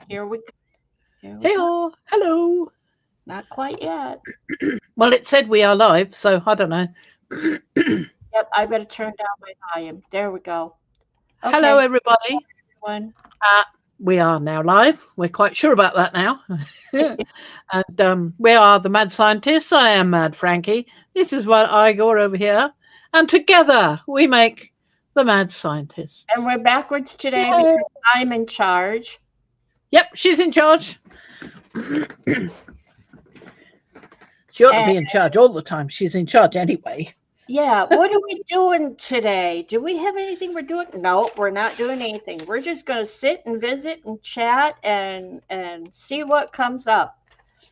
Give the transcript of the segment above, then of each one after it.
Here we go. Here we go. Hey, hello. Not quite yet. Well, it said we are live, so I don't know. Yep, I better turn down my volume. There we go. Hello, Okay, everybody. everyone. Uh, we are now live. We're quite sure about that now. And we are the Mad Scientists. I am Mad Frankie. This is what Igor over here. And together we make the Mad And Scientists. we're backwards today Yay. because I'm in charge. Yep, she's in charge. She ought to And be in charge all the time. She's in charge anyway. yeah, what are we doing today? Do we have anything we're doing? No, we're not doing anything. We're just going to sit and visit and chat and see what comes up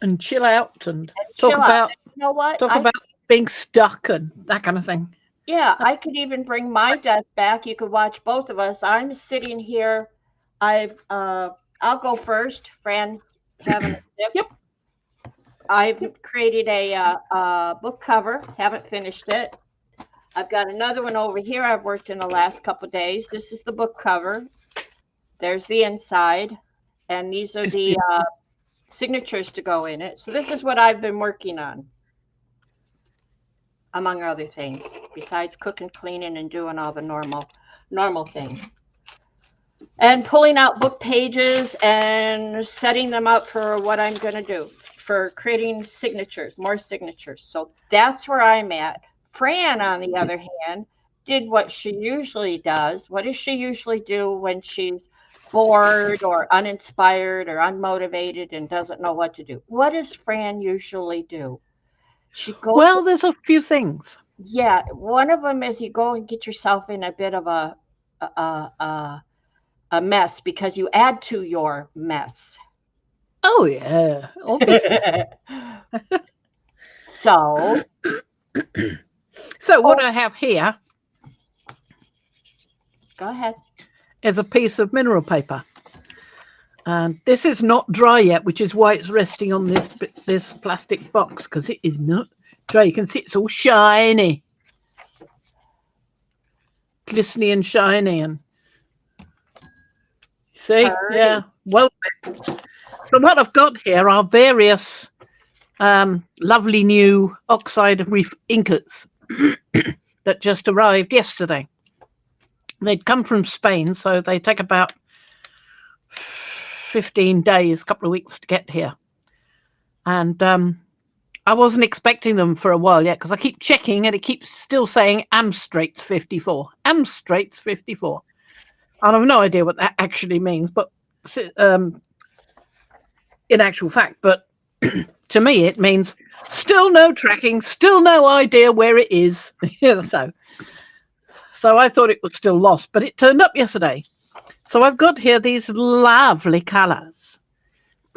And chill out and and talk chill out. about You know what? talk about being stuck and that kind of thing. Yeah, I could even bring my desk back. You could watch both of us. I'm sitting here. I've I'll go first. Fran's having a sip. Yep. I've created a book cover. Haven't finished it. I've got another one over here. I've worked in the last couple of days. This is the book cover. There's the inside, and these are the signatures to go in it. So this is what I've been working on, among other things, besides cooking, cleaning, and doing all the normal things. And pulling out book pages and setting them up for what I'm going to do for creating signatures, more signatures. So that's where I'm at. Fran, on the other hand, did what she usually does. What does she usually do when she's bored or uninspired or unmotivated and doesn't know what to do? What does Fran usually do? She goes. Well, there's a few things. Yeah, one of them is you go and get yourself in a bit of a mess because you add to your mess. Oh yeah, obviously. So, So what oh, I have here go ahead. is a piece of mineral paper, and this is not dry yet, which is why it's resting on this plastic box because it is not dry. You can see it's all shiny, glistening and shiny, and see, Hurry. yeah. Well, so what I've got here are various lovely new oxide reef ingots that just arrived yesterday. They'd come from Spain, so they take about 15 days, a couple of weeks to get here. And I wasn't expecting them for a while yet because I keep checking and it keeps still saying Amstrates 54. Amstrates 54. And I've no idea what that actually means, but in actual fact, but to me it means still no tracking, still no idea where it is. So I thought it was still lost, but it turned up yesterday. So I've got here these lovely colours.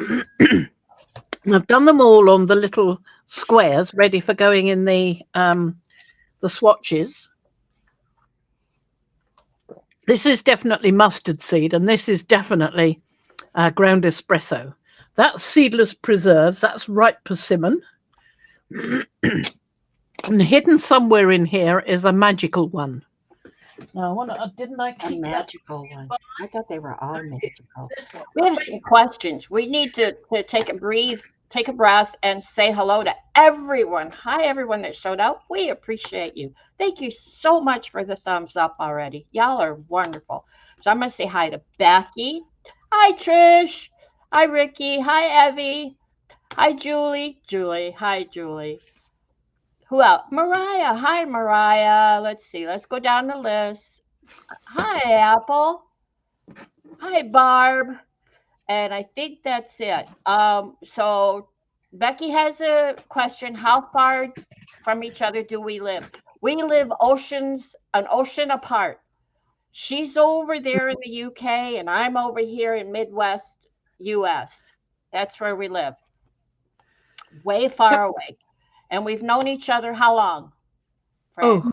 I've done them all on the little squares ready for going in the swatches. This is definitely mustard seed, and this is definitely ground espresso. That's seedless preserves. That's ripe persimmon. And hidden somewhere in here is a magical one. Now, didn't I A keep magical one. I thought they were all magical. this one? We have some questions. We need to take a breathe, take a breath, and say hello to everyone. Hi, everyone that showed up. We appreciate you. Thank you so much for the thumbs up already. Y'all are wonderful. So I'm going to say hi to Becky. Hi, Trish. Hi, Ricky. Hi, Evie. Hi, Julie. Julie. Hi, Julie. Who else? Mariah. Hi, Mariah. Let's see. Let's go down the list. Hi, Apple. Hi, Barb. And I think that's it. So Becky has a question. How far from each other do we live? We live an ocean apart. She's over there in the UK and I'm over here in Midwest US. That's where we live. Way far Yep. away. And we've known each other how long? Fran? Oh,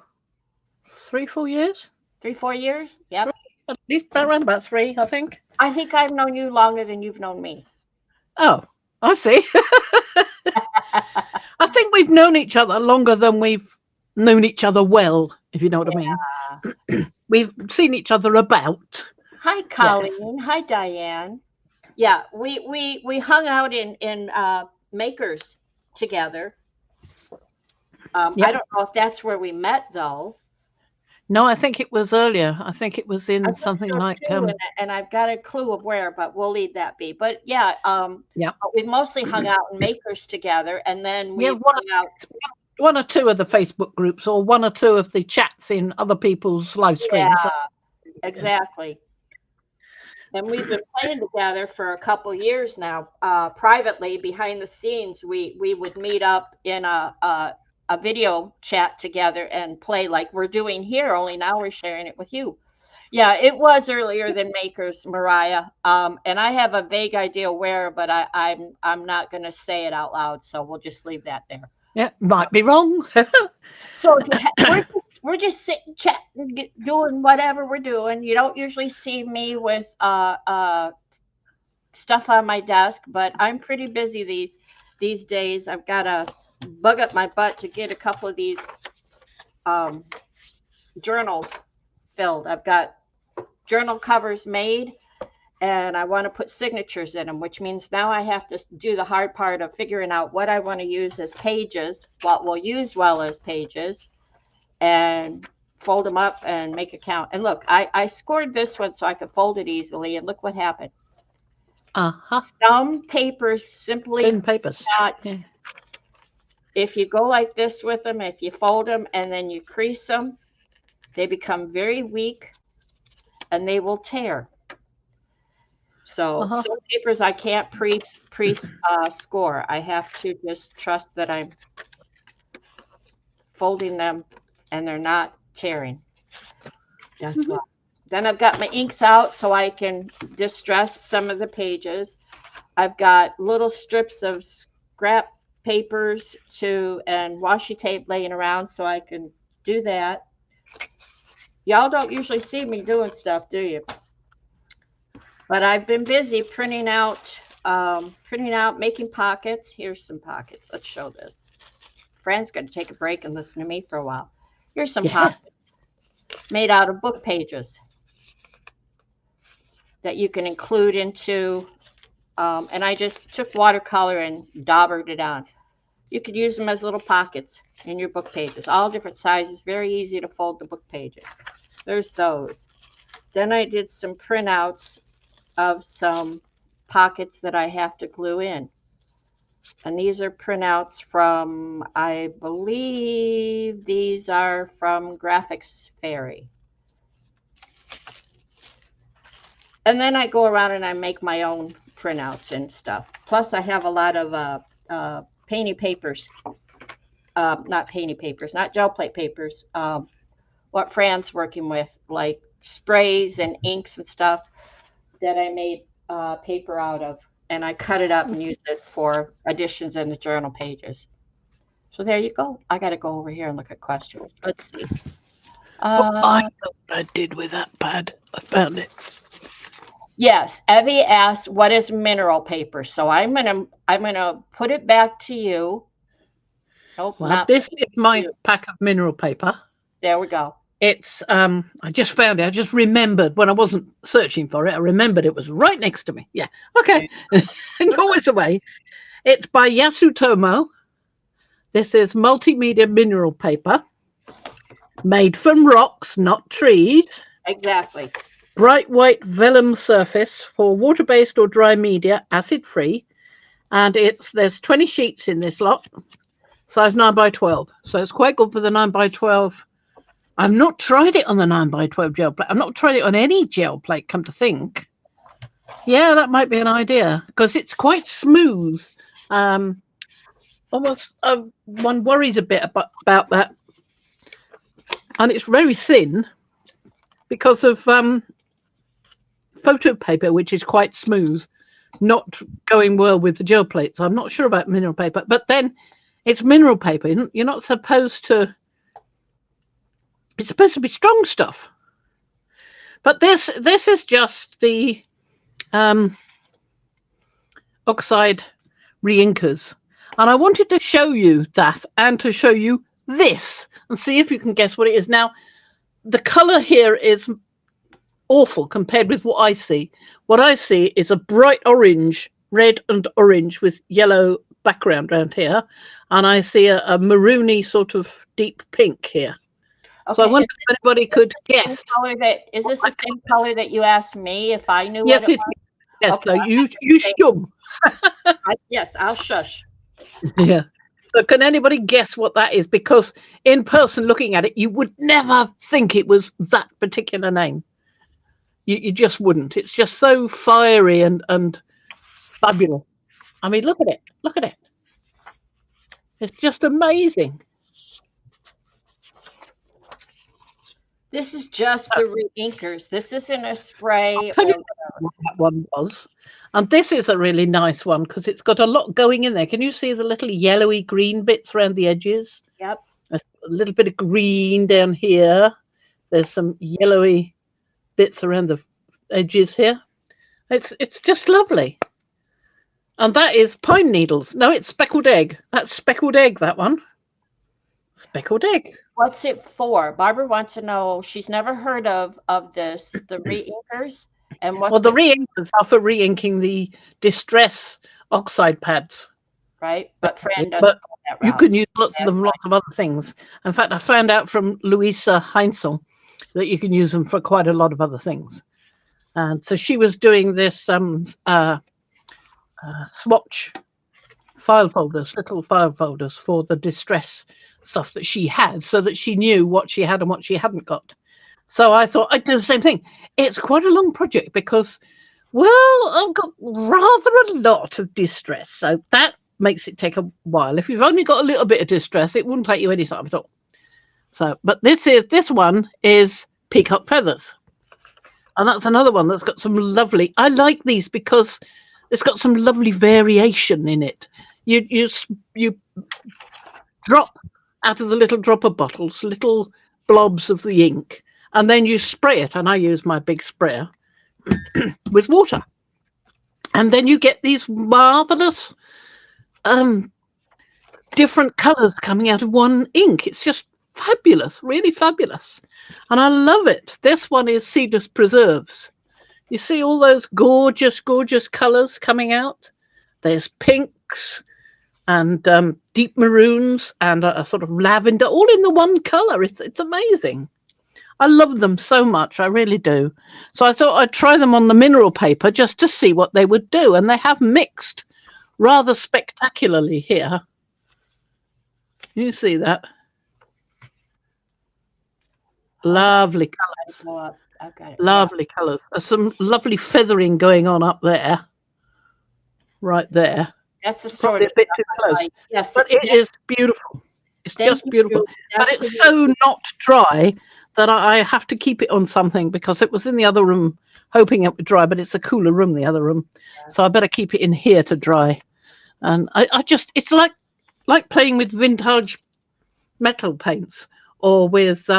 3, 4 years? 3, 4 years? Yep. At least around about 3, I think. I think I've known you longer than you've known me. Oh, I see. I think we've known each other longer than we've known each other well, if you know what I mean. We've seen each other about. Hi, Yes. Colleen. Hi, Diane. Yeah, we hung out in Makers together. I Yep. don't know if that's where we met though. No, I think it was earlier. I think it was I in think something so like too, and I've got a clue of where, but we'll leave that be. But yeah, yeah. but we've mostly hung out in Makers together, and then Yeah, we've hung out. one or two of the Facebook groups or one or two of the chats in other people's live streams. Yeah, exactly. And we've been playing together for a couple years now. Privately, behind the scenes, we would meet up in a video chat together and play like we're doing here. Only now we're sharing it with you. Yeah, it was earlier than Makers, Mariah. And I have a vague idea where, but I'm not going to say it out loud, so we'll just leave that there. Yeah, might be wrong. So if you we're just sitting chatting, doing whatever we're doing. You don't usually see me with stuff on my desk, but I'm pretty busy these days. I've got to bug up my butt to get a couple of these um, journals filled. I've got journal covers made, and I want to put signatures in them, which means now I have to do the hard part of figuring out what I want to use as pages, what we'll use well as pages, and fold them up and make a count. And look, I scored this one so I could fold it easily, and look what happened. Uh-huh. Some papers simply Thin papers. not. Yeah. If you go like this with them, if you fold them and then you crease them, they become very weak and they will tear. So Uh-huh. some papers I can't score. I have to just trust that I'm folding them and they're not tearing. That's why. Then I've got my inks out so I can distress some of the pages. I've got little strips of scrap papers and washi tape laying around so I can do that. Y'all don't usually see me doing stuff, do you? But I've been busy printing out, making pockets. Here's some pockets. Let's show this. Fran's going to take a break and listen to me for a while. Here's some Yeah. pockets made out of book pages that you can include into, and I just took watercolor and daubered it on. You could use them as little pockets in your book pages, all different sizes, very easy to fold the book pages. There's those. Then I did some printouts of some pockets that I have to glue in. And these are printouts from, I believe these are from Graphics Fairy. And then I go around and I make my own printouts and stuff. Plus I have a lot of painty papers. Not painty papers, not gel plate papers. What Fran's working with, like sprays and inks and stuff that I made paper out of, and I cut it up and use it for additions in the journal pages. So there you go. I got to go over here and look at questions. Let's see. I know what I did with that pad. I found it. Yes, Evie asked, "What is mineral paper?" So I'm gonna put it back to you. Nope, Well, not this is my you. pack of mineral paper. There we go. It's I just found it. I just remembered when I wasn't searching for it. I remembered it was right next to me. Yeah. Okay. No, it's away. It's by Yasutomo. This is multimedia mineral paper made from rocks, not trees. Exactly. Bright white vellum surface for water-based or dry media, acid-free. And there's 20 sheets in this lot, size 9x12. So it's quite good for the 9x12. I've not tried it on the 9x12 gel plate. I've not tried it on any gel plate, come to think. Yeah, that might be an idea because it's quite smooth. Almost one worries a bit about that. And it's very thin because of photo paper, which is quite smooth, not going well with the gel plate. So I'm not sure about mineral paper. But then it's mineral paper. You're not supposed to... It's supposed to be strong stuff. But this is just the oxide reinkers. And I wanted to show you that and to show you this and see if you can guess what it is. Now, the colour here is awful compared with what I see. What I see is a bright orange, red and orange with yellow background around here, and I see a maroony sort of deep pink here. So I Okay, wonder if anybody could same guess. color that is What this I the same color that you asked me if I knew what Yes, it it was? is. Yes, Okay, so you say, shum. yes, I'll shush. Yeah. So can anybody guess what that is? Because in person looking at it, you would never think it was that particular name. You just wouldn't. It's just so fiery and fabulous. I mean, look at it. Look at it. It's just amazing. This is just So the re-inkers. This isn't a I'll spray tell you or what that one was. And this is a really nice one because it's got a lot going in there. Can you see the little yellowy green bits around the edges? yep. There's a little bit of green down here. There's some yellowy bits around the edges here. It's just lovely. And that is pine needles. No, it's speckled egg. That's speckled egg, that one. Speckled egg. What's it for? Barbara wants to know. She's never heard of this, the re-inkers, and Well, what's the it, re-inkers are for re-inking the distress oxide pads. right? But Fran doesn't But go that you route. can use lots of That's them, lots of other things. In fact, I found out from Louisa Heinzel that you can use them for quite a lot of other things. And so she was doing this swatch file folders, little file folders for the distress stuff that she had, so that she knew what she had and what she hadn't got. So I thought I'd do the same thing. It's quite a long project because, well, I've got rather a lot of distress, so that makes it take a while. If you've only got a little bit of distress, it wouldn't take you any time at all. So, but this one is peacock feathers, and that's another one that's got some lovely. I like these because it's got some lovely variation in it. You drop out of the little dropper bottles little blobs of the ink, and then you spray it. And I use my big sprayer with water, and then you get these marvelous um, different colours coming out of one ink. It's just fabulous, really fabulous, and I love it. This one is Seedless Preserves. You see all those gorgeous, gorgeous colours coming out. There's pinks and deep maroons and a sort of lavender, all in the one colour. It's amazing. I love them so much, I really do. So I thought I'd try them on the mineral paper just to see what they would do, and they have mixed rather spectacularly here. You see that? Hold on, Lovely I colours. go up. I've got it. Yeah, Lovely colours. There's some lovely feathering going on up there, right there. that's the sort Probably a of bit stuff too I close, like. Yes, but it is beautiful. It's thank just you, beautiful. Julie. But That's the it's so not dry that I have to keep it on something because it was in the other room hoping it would dry, but it's a cooler room, the other room. So I better keep it in here to dry. And I just, it's like playing with vintage metal paints or with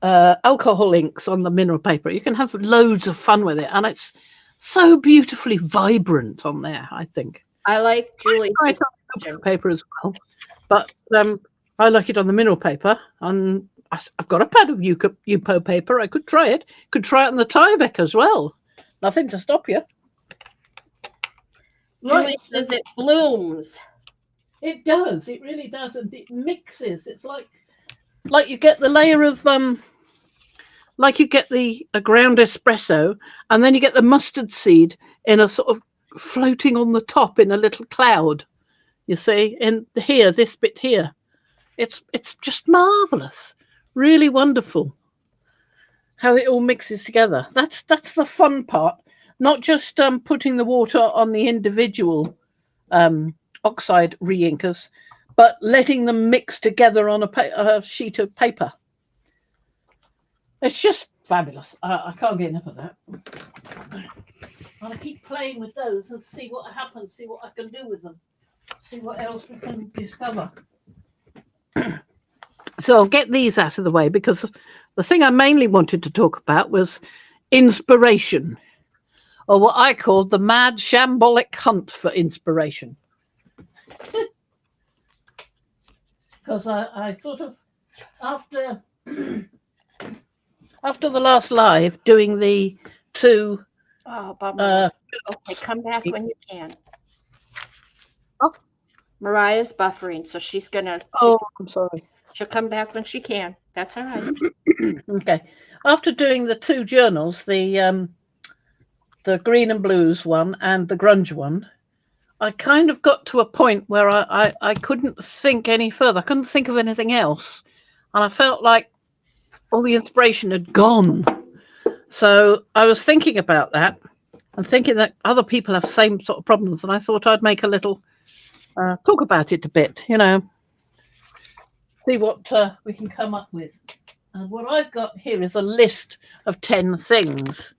alcohol inks on the mineral paper. You can have loads of fun with it. And it's so beautifully vibrant on there, I think. I like Julie's Try it on the paper as well. But I like it on the mineral paper, and I've got a pad of Yupo paper. I could try it. Could try it on the Tyvek as well. Nothing to stop you. Julie Right. says it blooms. It does. It really does, and it mixes. It's like you get the layer of like you get the a ground espresso, and then you get the mustard seed in a sort of floating on the top in a little cloud. You see, in here, this bit here. It's just marvelous, really wonderful how it all mixes together. That's the fun part, not just putting the water on the individual oxide re-inkers, but letting them mix together on a sheet of paper. It's just fabulous. I can't get enough of that. I keep playing with those and see what happens, see what I can do with them, see what else we can discover. So I'll get these out of the way because the thing I mainly wanted to talk about was inspiration, or what I called the mad shambolic hunt for inspiration. Because I sort of, after after the last live, doing the two. Oh, bummer. Uh, Okay, come back when you can. oh, Mariah's buffering, so oh, I'm sorry. she'll come back when she can. That's all right. Okay. After doing the two journals, the green and blues one and the grunge one, I kind of got to a point where I couldn't think any further. I couldn't think of anything else. And I felt like all the inspiration had gone. So I was thinking about that and thinking that other people have the same sort of problems. And I thought I'd make a little talk about it a bit, see what we can come up with. And what I've got here is a list of 10 things.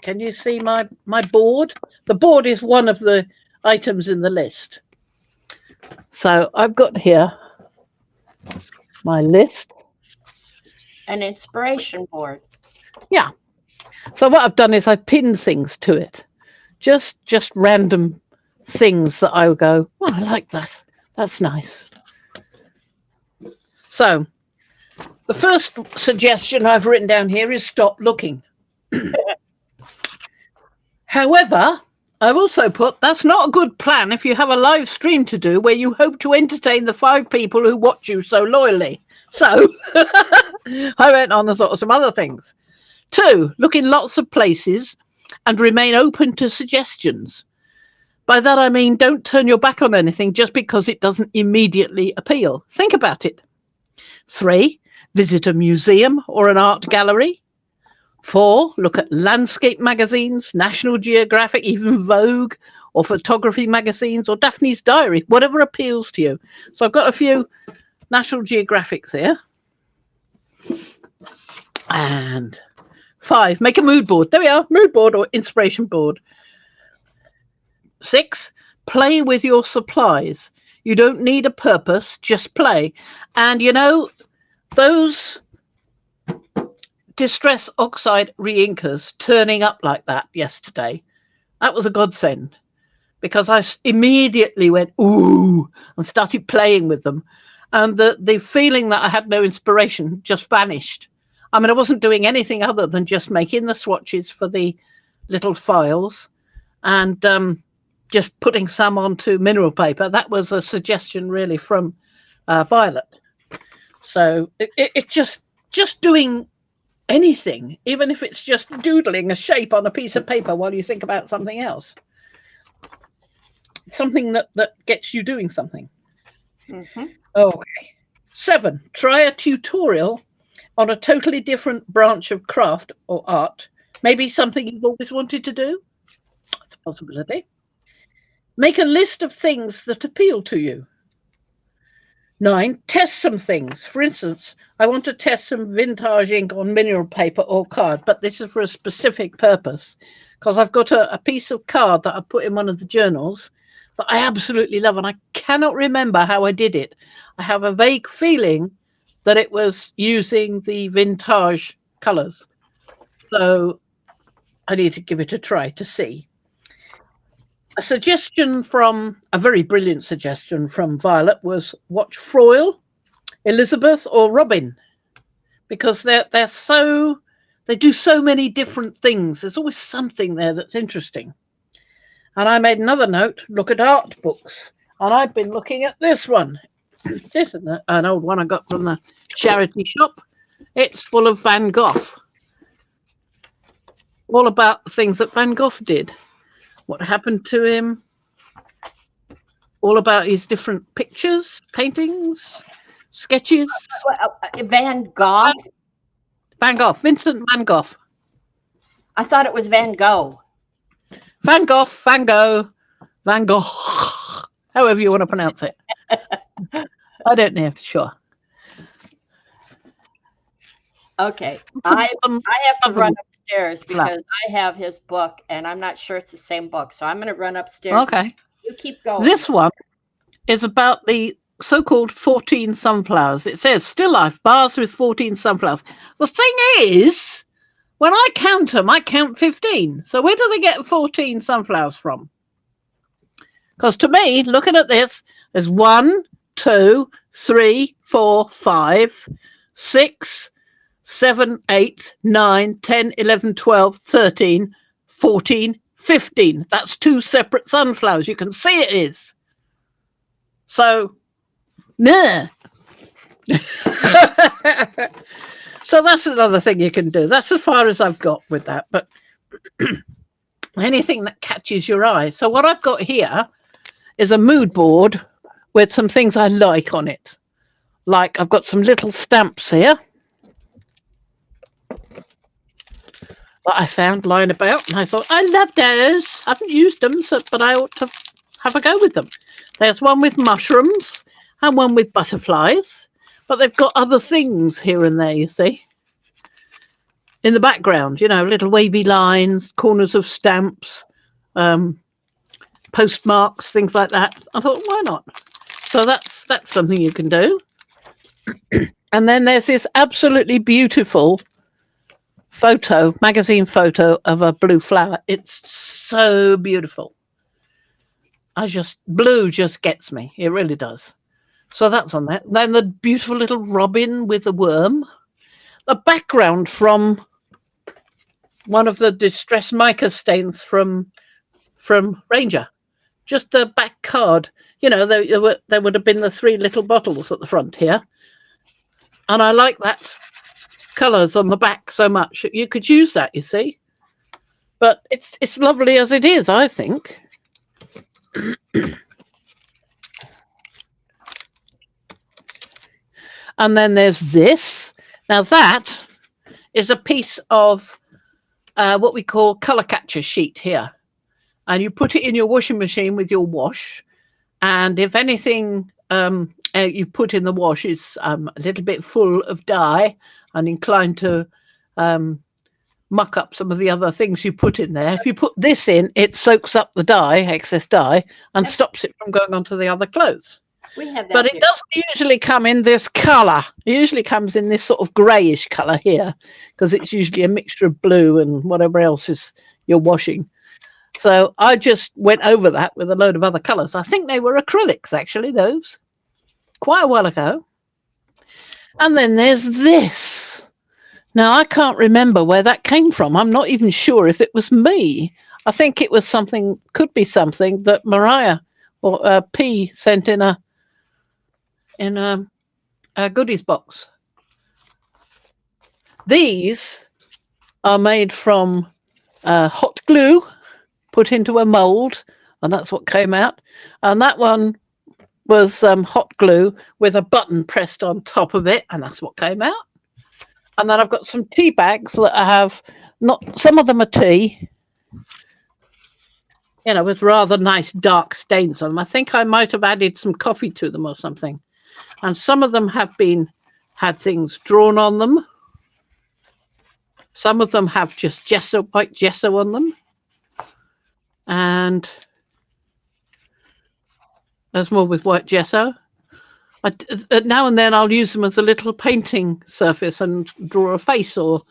Can you see my board? The board is one of the items in the list. So I've got here my list. An inspiration board. Yeah. So what I've done is I pinned things to it. Just random things that I would go, oh, I like that. That's nice. So the first suggestion I've written down here is stop looking. However, I've also put that's not a good plan if you have a live stream to do where you hope to entertain the 5 people who watch you so loyally. So I went on and thought of some other things. 2, look in lots of places and remain open to suggestions. By that I mean don't turn your back on anything just because it doesn't immediately appeal. Think about it. 3, visit a museum or an art gallery. 4, look at landscape magazines, National Geographic, even Vogue, or photography magazines, or Daphne's Diary, whatever appeals to you. So I've got a few National Geographics here. And 5, make a mood board. There we are, mood board or inspiration board. 6, play with your supplies. You don't need a purpose, just play. And those distress oxide reinkers turning up like that yesterday, that was a godsend because I immediately went, ooh, and started playing with them. And the feeling that I had no inspiration just vanished. I mean, I wasn't doing anything other than just making the swatches for the little files and just putting some onto mineral paper. That was a suggestion really from Violet. So it just doing anything, even if it's just doodling a shape on a piece of paper while you think about something else. Something that gets you doing something. Mm-hmm. Okay. 7, try a tutorial on a totally different branch of craft or art. Maybe something you've always wanted to do. That's a possibility. Make a list of things that appeal to you. 9, test some things. For instance, I want to test some vintage ink on mineral paper or card, but this is for a specific purpose because I've got a piece of card that I put in one of the journals that I absolutely love, and I cannot remember how I did it. I have a vague feeling that it was using the vintage colours. So I need to give it a try to see. A suggestion a very brilliant suggestion from Violet was watch Froyle, Elizabeth or Robin, because they do so many different things. There's always something there that's interesting. And I made another note, look at art books. And I've been looking at this one. This is an old one I got from the charity shop. It's full of Van Gogh. All about the things that Van Gogh did. What happened to him, all about his different pictures, paintings, sketches. Van Gogh? Van Gogh, Vincent Van Gogh. I thought it was Van Gogh. Van Gogh, Van Gogh, Van Gogh, however you want to pronounce it. I don't know for sure. Okay, I have to run upstairs because I have his book and I'm not sure it's the same book. So I'm going to run upstairs. Okay. You keep going. This one is about the so-called 14 sunflowers. It says still life, bars with 14 sunflowers. The thing is, when I count them, I count 15. So where do they get 14 sunflowers from? Because to me, looking at this, there's 1, 2, 3, 4, 5, 6, 7, 8, 9, 10, 11, 12, 13, 14, 15. That's two separate sunflowers. You can see it is. So, nah. So that's another thing you can do. That's as far as I've got with that. But anything that catches your eye. So what I've got here is a mood board with some things I like on it. Like I've got some little stamps here that I found lying about, and I thought I love those. I haven't used them, but I ought to have a go with them. There's one with mushrooms and one with butterflies, but they've got other things here and there. You see, in the background, little wavy lines, corners of stamps, postmarks, things like that. I thought, why not? So that's something you can do. And then there's this absolutely beautiful magazine photo of a blue flower. It's so beautiful. Blue just gets me. It really does. So that's on that. Then the beautiful little robin with the worm. The background from one of the distress mica stains from Ranger. Just the back card. There would have been the 3 little bottles at the front here. And I like that colours on the back so much. You could use that, you see. But it's lovely as it is, I think. And then there's this. Now that is a piece of what we call colour catcher sheet here. And you put it in your washing machine with your wash. And if anything you put in the wash is a little bit full of dye and inclined to muck up some of the other things you put in there, if you put this in, it soaks up the excess dye, and stops it from going onto the other clothes. We have that. But it doesn't usually come in this colour. It usually comes in this sort of greyish colour here, because it's usually a mixture of blue and whatever else is you're washing. So I just went over that with a load of other colours. I think they were acrylics, actually, those. Quite a while ago. And then there's this. Now, I can't remember where that came from. I'm not even sure if it was me. I think it was could be something that Mariah or P sent in a goodies box. These are made from hot glue put into a mould, and that's what came out. And that one was hot glue with a button pressed on top of it, and that's what came out. And then I've got some tea bags that I have, some of them are tea, with rather nice dark stains on them. I think I might have added some coffee to them or something. And some of them have had things drawn on them. Some of them have just white gesso on them. And there's more with white gesso. Now and then I'll use them as a little painting surface and draw a face or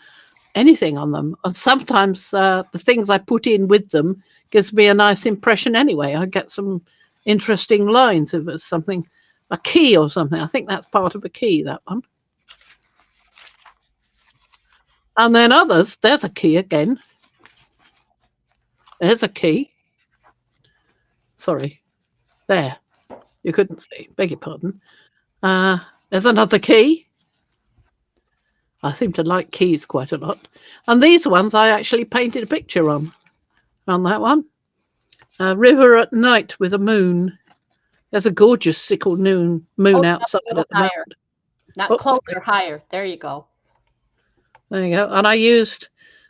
anything on them. And sometimes the things I put in with them gives me a nice impression anyway. I get some interesting lines if it's something, a key or something. I think that's part of a key, that one. And then others, there's a key again. There's a key. Sorry. There. You couldn't see. Beg your pardon. There's another key. I seem to like keys quite a lot. And these ones I actually painted a picture on that one. A river at night with a moon. There's a gorgeous sickle moon outside at the moment. Not closer, higher. There you go. There you go. And I used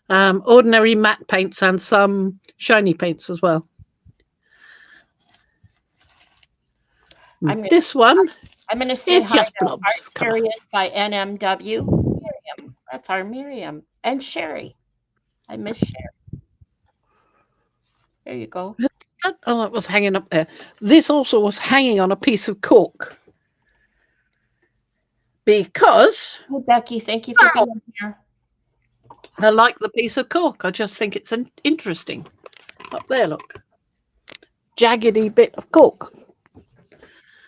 ordinary matte paints and some shiny paints as well. This one. I'm going to say hi to Art Curious by NMW. Miriam. That's our Miriam. And Sherry. I miss Sherry. There you go. Oh, that was hanging up there. This also was hanging on a piece of cork. Because... Oh, Becky, thank you for being here. I like the piece of cork. I just think it's interesting. Up there, look. Jaggedy bit of cork.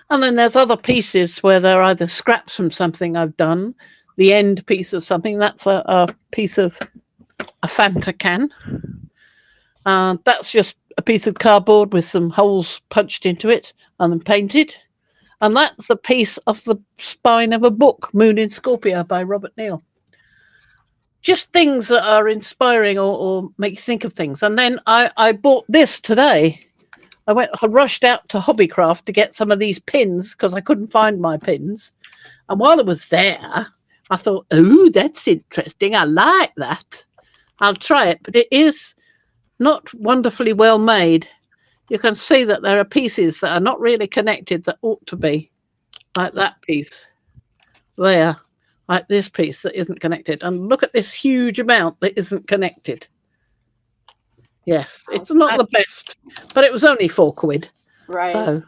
And then there's other pieces where they're either scraps from something I've done. the end piece of something. That's a piece of a Fanta can. That's just a piece of cardboard with some holes punched into it and then painted. And that's a piece of the spine of a book, Moon in Scorpio by Robert Neal. Just things that are inspiring or make you think of things. And then I bought this today. I rushed out to Hobbycraft to get some of these pins because I couldn't find my pins. And while I was there, I thought, oh, that's interesting. I like that. I'll try it. But it is not wonderfully well made. You can see that there are pieces that are not really connected that ought to be, like that piece there, like this piece that isn't connected. And look at this huge amount that isn't connected. Yes, it's not the best, but it was only £4. Right. So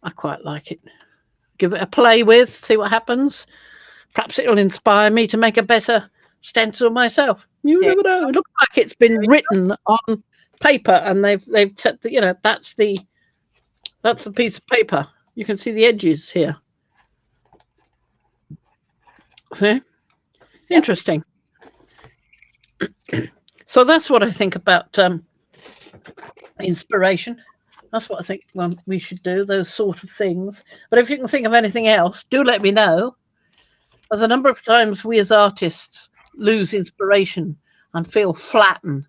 I quite like it. Give it a play with, see what happens. Perhaps it'll inspire me to make a better stencil myself. You never know. It looks like it's been written on paper, and they've that's the piece of paper. You can see the edges here. See? Interesting. So that's what I think about inspiration. That's what I think we should do, those sort of things. But if you can think of anything else, do let me know. There's a number of times we as artists lose inspiration and feel flattened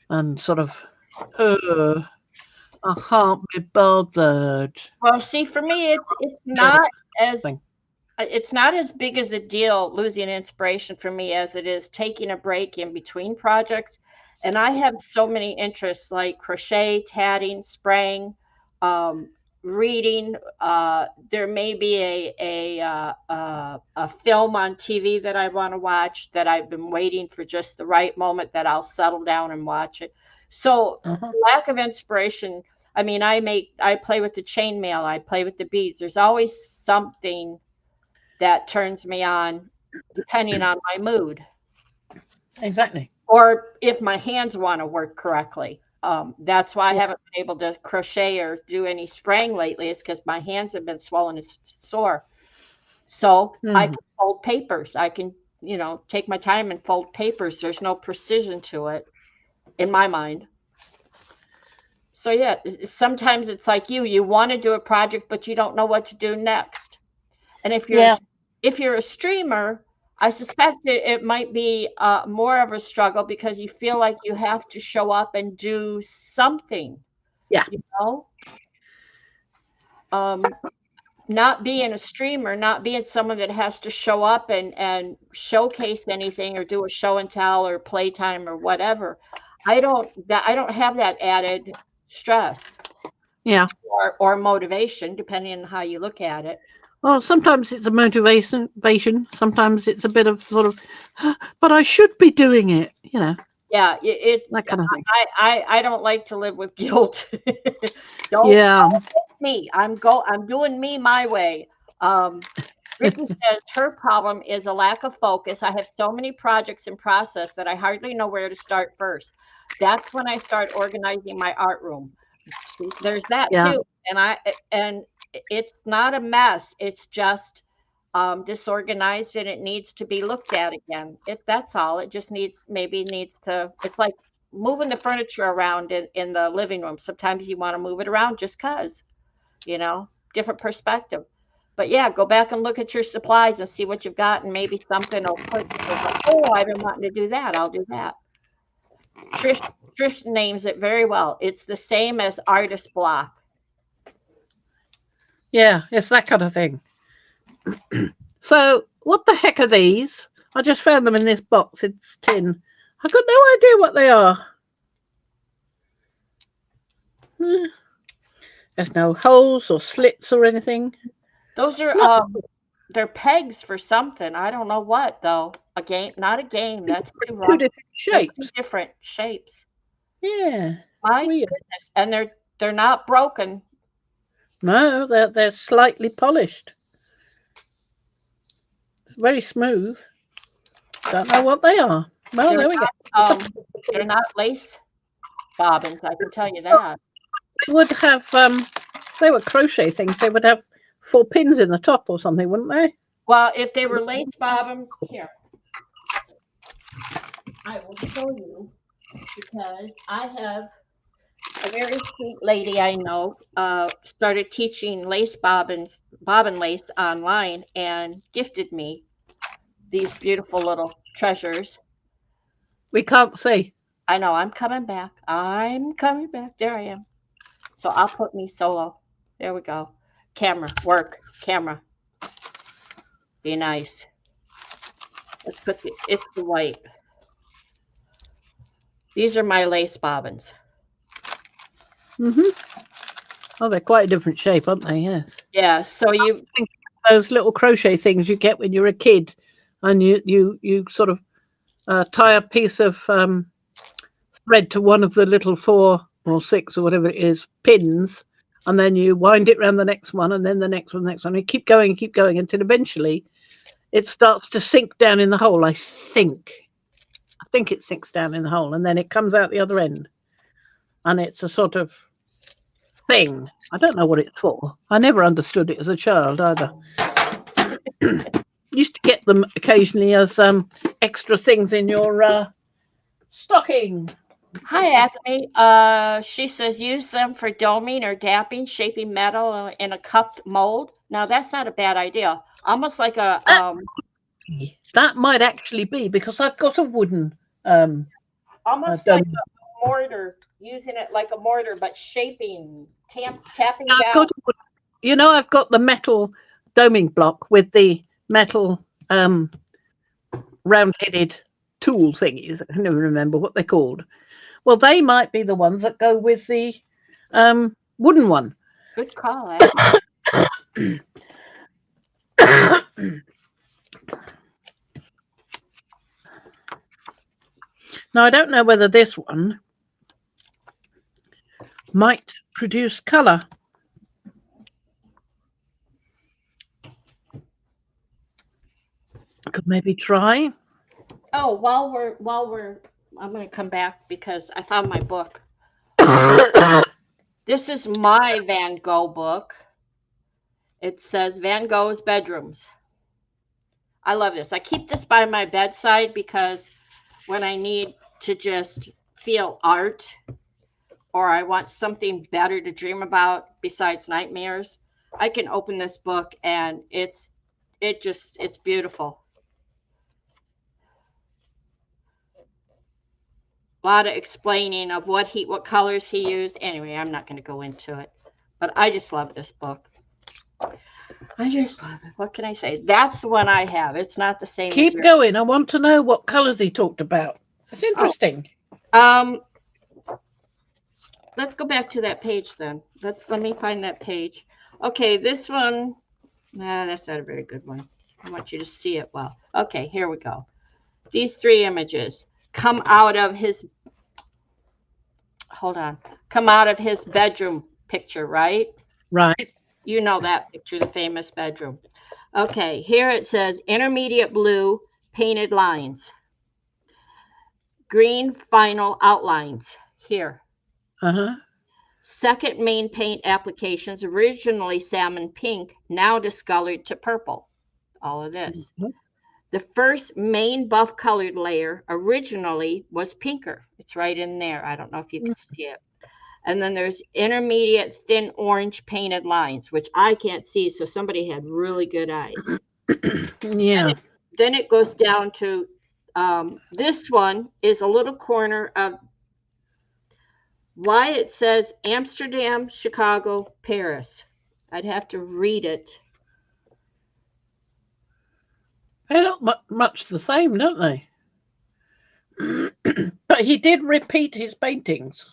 and sort of, I can't be bothered. Well, see, for me, it's not as it's not as big as a deal losing inspiration for me as it is taking a break in between projects. And I have so many interests like crochet, tatting, spraying, reading. There may be a film on TV that I want to watch that I've been waiting for just the right moment that I'll settle down and watch it. So lack of inspiration. I mean, I play with the chainmail, I play with the beads. There's always something that turns me on depending on my mood. Exactly. Or if my hands want to work correctly. That's why I haven't been able to crochet or do any spraying lately. It's because my hands have been swollen and sore. So I can fold papers. I can, take my time and fold papers. There's no precision to it in my mind. So yeah, sometimes it's like you want to do a project, but you don't know what to do next. And if you're a streamer, I suspect it might be more of a struggle because you feel like you have to show up and do something. Yeah. Not being a streamer, not being someone that has to show up and showcase anything or do a show and tell or playtime or whatever. I don't have that added stress. Yeah. Or motivation, depending on how you look at it. Well, sometimes it's a motivation. Sometimes it's a bit of sort of, but I should be doing it, Yeah, that kind of thing. I don't like to live with guilt. Don't me. I'm doing me my way. Ricky says her problem is a lack of focus. I have so many projects in process that I hardly know where to start first. That's when I start organizing my art room. See, there's that too, and it's not a mess. It's just disorganized, and it needs to be looked at again. That's all. It just needs to. It's like moving the furniture around in the living room. Sometimes you want to move it around just cause, different perspective. But yeah, go back and look at your supplies and see what you've got, and maybe something will click. Oh, I've been wanting to do that. I'll do that. Trish names it very well. It's the same as artist block. Yeah, it's that kind of thing. So, what the heck are these? I just found them in this box. It's tin. I've got no idea what they are. There's no holes or slits or anything. Those are they're pegs for something. I don't know what though. A game, not a game. That's too wrong. Two different shapes. Two different shapes. Yeah. My goodness, and they're not broken. No, they're slightly polished. It's very smooth. Don't know what they are. Well, there we go. They're not lace bobbins. I can tell you that. They would have. They were crochet things. They would have 4 pins in the top or something, wouldn't they? Well, if they were lace bobbins, here, I will show you because I have a very sweet lady I know started teaching bobbin lace online, and gifted me these beautiful little treasures. We can't see. I know I'm coming back. I'm coming back. There I am. So I'll put me solo. There we go. Camera, work, camera. Be nice. Let's put it's the white. These are my lace bobbins. Hmm. Oh, they're quite a different shape, aren't they? Yes. Yeah, so you, Think of those little crochet things you get when you're a kid, and you sort of tie a piece of thread to one of the little 4 or 6 or whatever it is pins, and then you wind it around the next one, and then the next one, the next one. You keep going until eventually it starts to sink down in the hole. I think it sinks down in the hole, and then it comes out the other end, and it's a sort of thing. I don't know what it's for. I never understood it as a child either. Used to get them occasionally as extra things in your stocking. hi Acme. She says use them for doming or dapping, shaping metal in a cupped mold. Now that's not a bad idea. Almost like a That, that might actually be because I've got a wooden almost like dome. a mortar, using it like a mortar, but shaping, tapping I've down. got, I've got the metal doming block with the metal round-headed tool thingies. I can never remember what they're called. Well, they might be the ones that go with the wooden one. Good call, Acme. Now, I don't know whether this one might produce colour. I could maybe try. Oh, while we're, I'm gonna come back because I found my book. This is my Van Gogh book. It says Van Gogh's Bedrooms. I love this. I keep this by my bedside because when I need to just feel art, or I want something better to dream about besides nightmares, I can open this book and it's beautiful. A lot of explaining of what colors he used. Anyway, I'm not going to go into it, but I just love this book. I just love it. What can I say? That's the one I have. It's not the same as Keep your. going. I want to know what colours he talked about. It's Oh, interesting. um, let's go back to that page then. Let me find that page. Okay, this one. Nah, that's not a very good one. I want you to see it well. Okay, here we go. These 3 images come out of his. Hold on. Come out of his bedroom picture, right? Right. You know that picture, the famous bedroom. Okay, here it says intermediate blue painted lines, green final outlines here. Uh huh. Second main paint applications, originally salmon pink, now discolored to purple. All of this. The first main buff colored layer originally was pinker. It's right in there. I don't know if you can see it. And then there's intermediate thin orange painted lines, which I can't see, so somebody had really good eyes. Yeah. Then it goes down to this one is a little corner of why it says Amsterdam, Chicago, Paris. I'd have to read it. They look much the same, don't they? But he did repeat his paintings.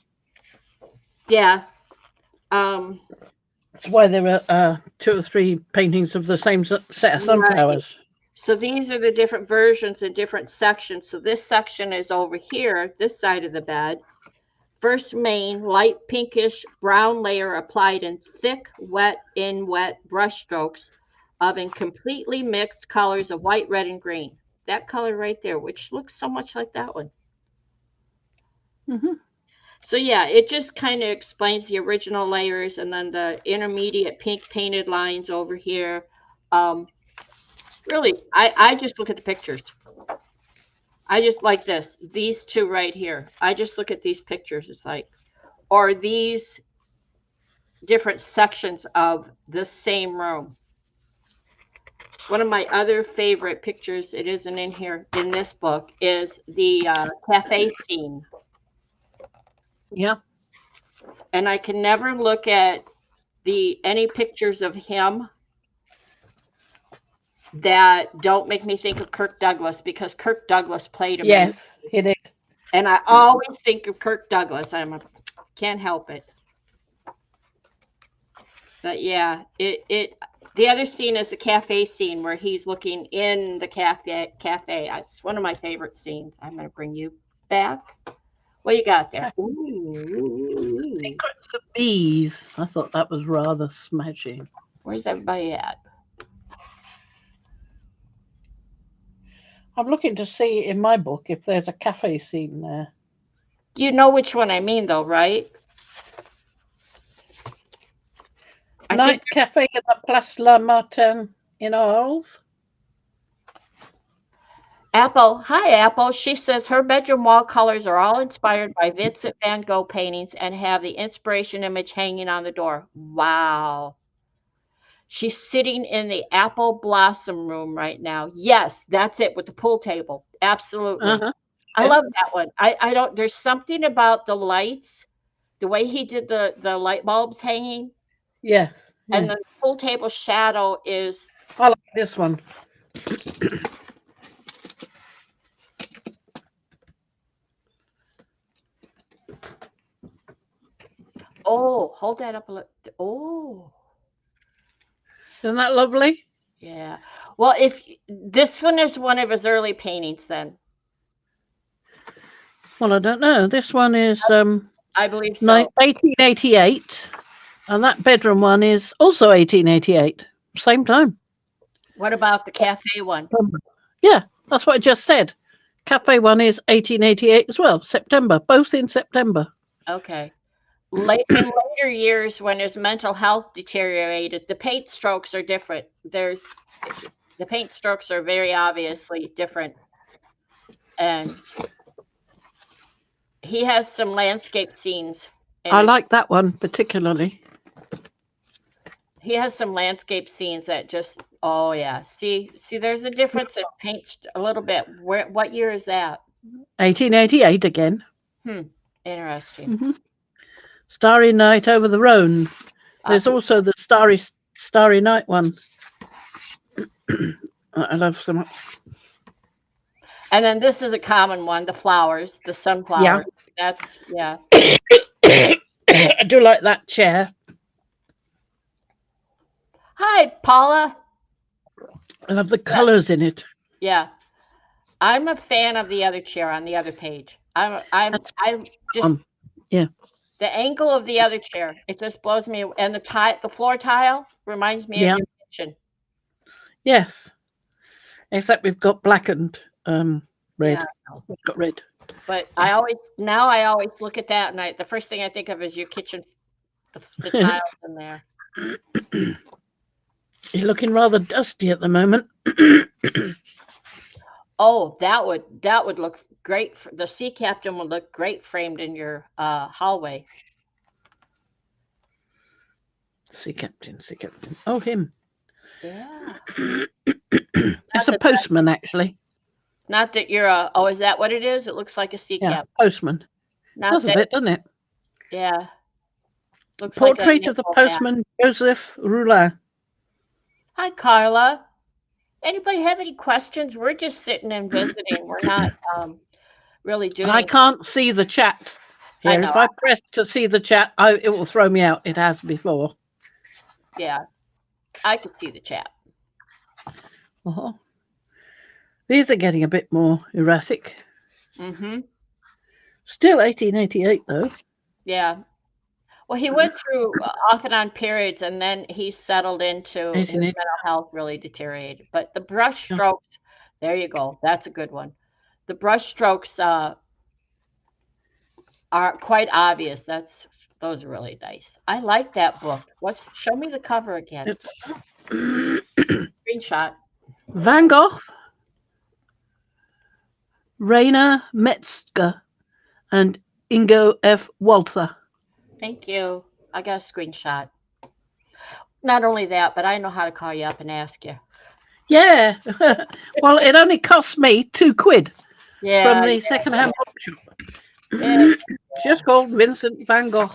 Yeah. Um, That's why there were 2 or 3 paintings of the same set of right. sunflowers. So these are the different versions and different sections. So this section is over here, this side of the bed. First main, light pinkish brown layer applied in thick, wet brush strokes of incompletely mixed colors of white, red, and green. That color right there, which looks so much like that one. Hmm. So yeah, it just kind of explains the original layers and then the intermediate pink painted lines over here. Um, Really, I just look at the pictures. I just like this. These two right here. I just look at these pictures. It's like, or these different sections of the same room. One of my other favorite pictures, it isn't in here in this book, is the cafe scene. Yeah. And I can never look at the any pictures of him that don't make me think of Kirk Douglas because Kirk Douglas played him in, Yes, he did. and I always think of Kirk Douglas. Can't help it. But yeah, it the other scene is the cafe scene where he's looking in the cafe. It's one of my favorite scenes. I'm going to bring you back. What you got there? Ooh. Secrets of Bees. I thought that was rather smashing. Where's everybody at? I'm looking to see in my book if there's a cafe scene there. You know which one I mean, though, right? I think Night Cafe at the Place La Martin in Arles. Apple. Hi, Apple. She says her bedroom wall colors are all inspired by Vincent van Gogh paintings and have the inspiration image hanging on the door. Wow. She's sitting in the apple blossom room right now. Yes, that's it with the pool table. Absolutely. Uh-huh. I Yeah. love that one. I don't there's something about the lights, the way he did the light bulbs hanging Yeah. and Yeah. the pool table shadow is I like this one. oh, hold that up a little. Oh, Isn't that lovely? yeah. Well, if this one is one of his early paintings then. Well, I don't know. This one is I believe so. 1888, and that bedroom one is also 1888. Same time. What about the cafe one? Yeah, that's what I just said. Cafe one is 1888 as well. September, both in September. Okay. In later years, when his mental health deteriorated, the paint strokes are different. The paint strokes are very obviously different, and he has some landscape scenes. I like that one particularly. He has some landscape scenes that just oh yeah. See, there's a difference in paint a little bit. What year is that? 1888 again. Interesting. Hmm. Starry Night over the Rhone. There's also the Starry Night one. I love so much. And then this is a common one, the flowers, the sunflowers. That's yeah. I do like that chair. Hi, Paula. I love the colours in it. Yeah. I'm a fan of the other chair on the other page. I'm just yeah. the angle of the other chair. It just blows me and the floor tile reminds me of your kitchen. Yes. Except we've got black and red. Yeah. We've got red. But I always look at that and the first thing I think of is your kitchen, the tiles in there. You're looking rather dusty at the moment. Oh, that would look great. The sea captain would look great framed in your hallway. Sea captain. Oh, him. Yeah. It's a postman, actually. Not that you're is that what it is? It looks like a sea captain. Postman. Does a bit, doesn't it? Yeah. Looks Portrait like of the postman, Joseph Roulin. Hi, Carla. Anybody have any questions? We're just sitting and visiting. We're not really doing. I can't see the chat here. If I press to see the chat, it will throw me out. It has before. Yeah, I can see the chat. Uh-huh. These are getting a bit more erratic. Mm-hmm. Still 1888, though. Yeah. Well, he went through off and on periods, and then he settled into his mental health really deteriorated. But the brush strokes, there you go. That's a good one. The brush strokes are quite obvious. Those are really nice. I like that book. Show me the cover again. Screenshot. Van Gogh, Rainer Metzger, and Ingo F. Walther. Thank you. I got a screenshot. Not only that, but I know how to call you up and ask you. Yeah. Well, it only cost me £2 from Yeah, the second-hand bookshop. yeah. Just called Vincent van Gogh,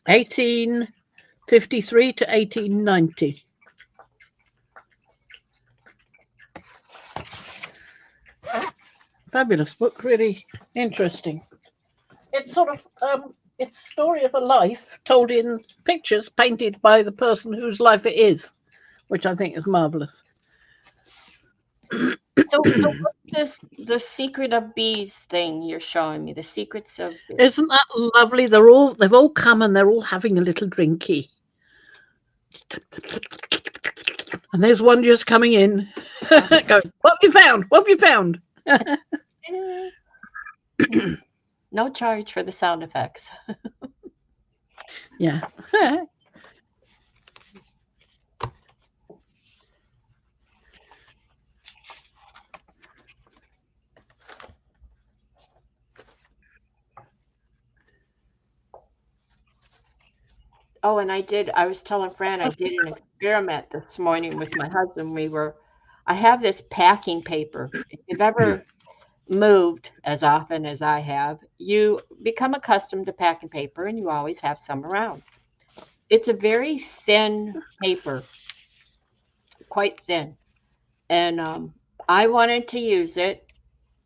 1853 to 1890. Fabulous book, really interesting. It's sort of it's story of a life told in pictures painted by the person whose life it is, which I think is marvelous. So what's this the secret of bees thing you're showing me? The secrets of Isn't that lovely? They've all come and they're all having a little drinky. And there's one just coming in. Going, what have you found? What have you found? no charge for the sound effects. Yeah. Oh, and I was telling Fran I did an experiment this morning with my husband. I have this packing paper. If you've ever moved as often as I have, you become accustomed to packing paper and you always have some around. It's a very thin paper, quite thin. And I wanted to use it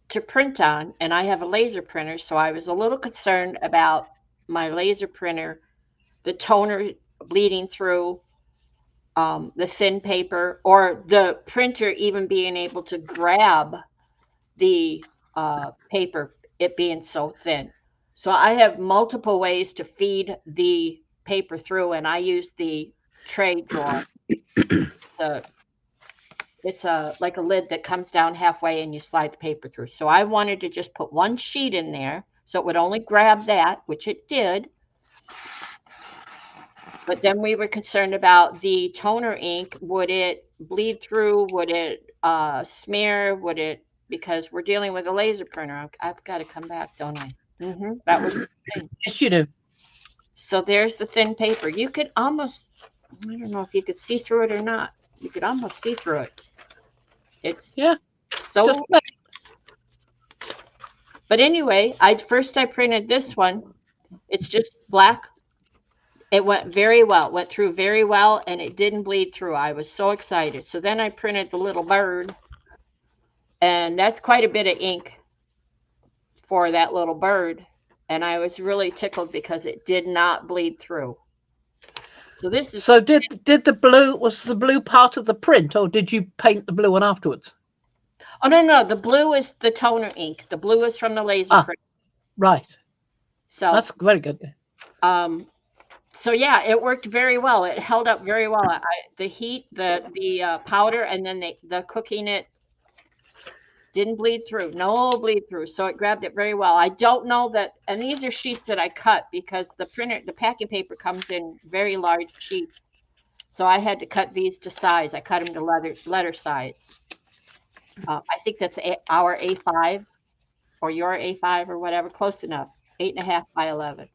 to print on, and I have a laser printer, so I was a little concerned about my laser printer, the toner bleeding through the thin paper, or the printer even being able to grab the paper, it being so thin. So I have multiple ways to feed the paper through, and I use the tray drawer. The It's a like a lid that comes down halfway and you slide the paper through. So I wanted to just put one sheet in there so it would only grab that, which it did. But then we were concerned about the toner ink. Would it bleed through? Would it smear? Would it, because we're dealing with a laser printer. I've got to come back, don't I? That was the thing. Yes, you do. So there's the thin paper. You could almost, I don't know if you could see through it or not. You could almost see through it. It's Yeah. so. But anyway, I printed this one. It's just black. It went very well. It went through very well, and it didn't bleed through. I was so excited. So then I printed the little bird, and that's quite a bit of ink for that little bird. And I was really tickled because it did not bleed through. So this is So did was the blue part of the print, or did you paint the blue one afterwards? Oh no, the blue is the toner ink. The blue is from the laser print. Right. So that's very good. So yeah, it worked very well. It held up very well. The heat, the powder, and then the cooking it didn't bleed through. No bleed through. So it grabbed it very well. I don't know that, and these are sheets that I cut because the packing paper comes in very large sheets. So I had to cut these to size. I cut them to letter size. I think that's our A5 or your A5 or whatever, close enough. 8.5 by 11.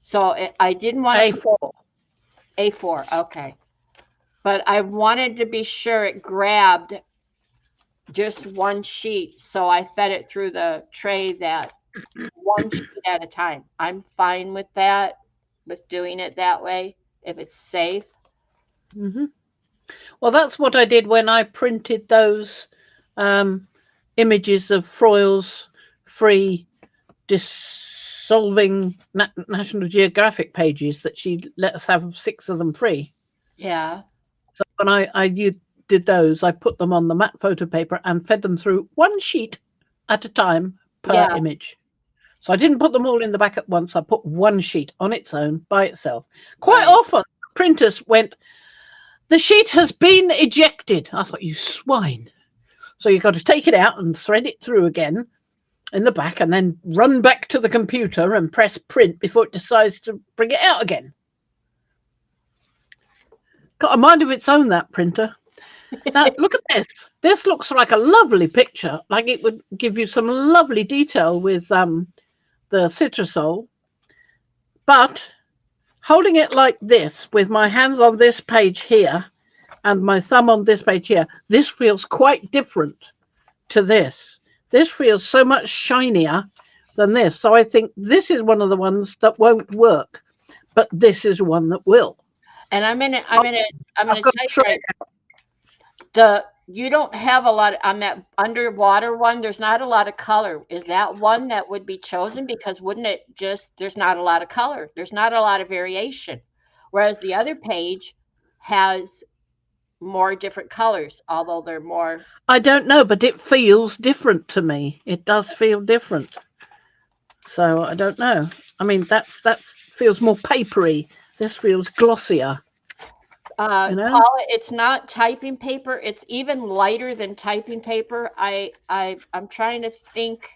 So I didn't want to A4. A4, okay. But I wanted to be sure it grabbed just one sheet, so I fed it through the tray that one sheet at a time. I'm fine with that, with doing it that way, if it's safe. Well, that's what I did when I printed those images of Froyle's free dissolving National Geographic pages that she let us have 6 of them free. Yeah. So when I did those, I put them on the matte photo paper and fed them through one sheet at a time per image. So I didn't put them all in the back at once. I put one sheet on its own by itself. Quite often, printers went, the sheet has been ejected. I thought, you swine. So you've got to take it out and thread it through again in the back and then run back to the computer and press print before it decides to bring it out again. Got a mind of its own, that printer. Now, look at this. This looks like a lovely picture. Like it would give you some lovely detail with the citrusol. But holding it like this, with my hands on this page here and my thumb on this page here, this feels quite different to this. This feels so much shinier than this. So I think this is one of the ones that won't work, but this is one that will. And I've I'm gonna got to try type the you don't have a lot on that underwater one. There's not a lot of color. Is that one that would be chosen? Because wouldn't it just there's not a lot of color. There's not a lot of variation. Whereas the other page has more different colors, although they're more I don't know, but it feels different to me. It does feel different. So I don't know. I mean, that feels more papery. This feels glossier. You know. Paula, it's not typing paper. It's even lighter than typing paper. I'm trying to think.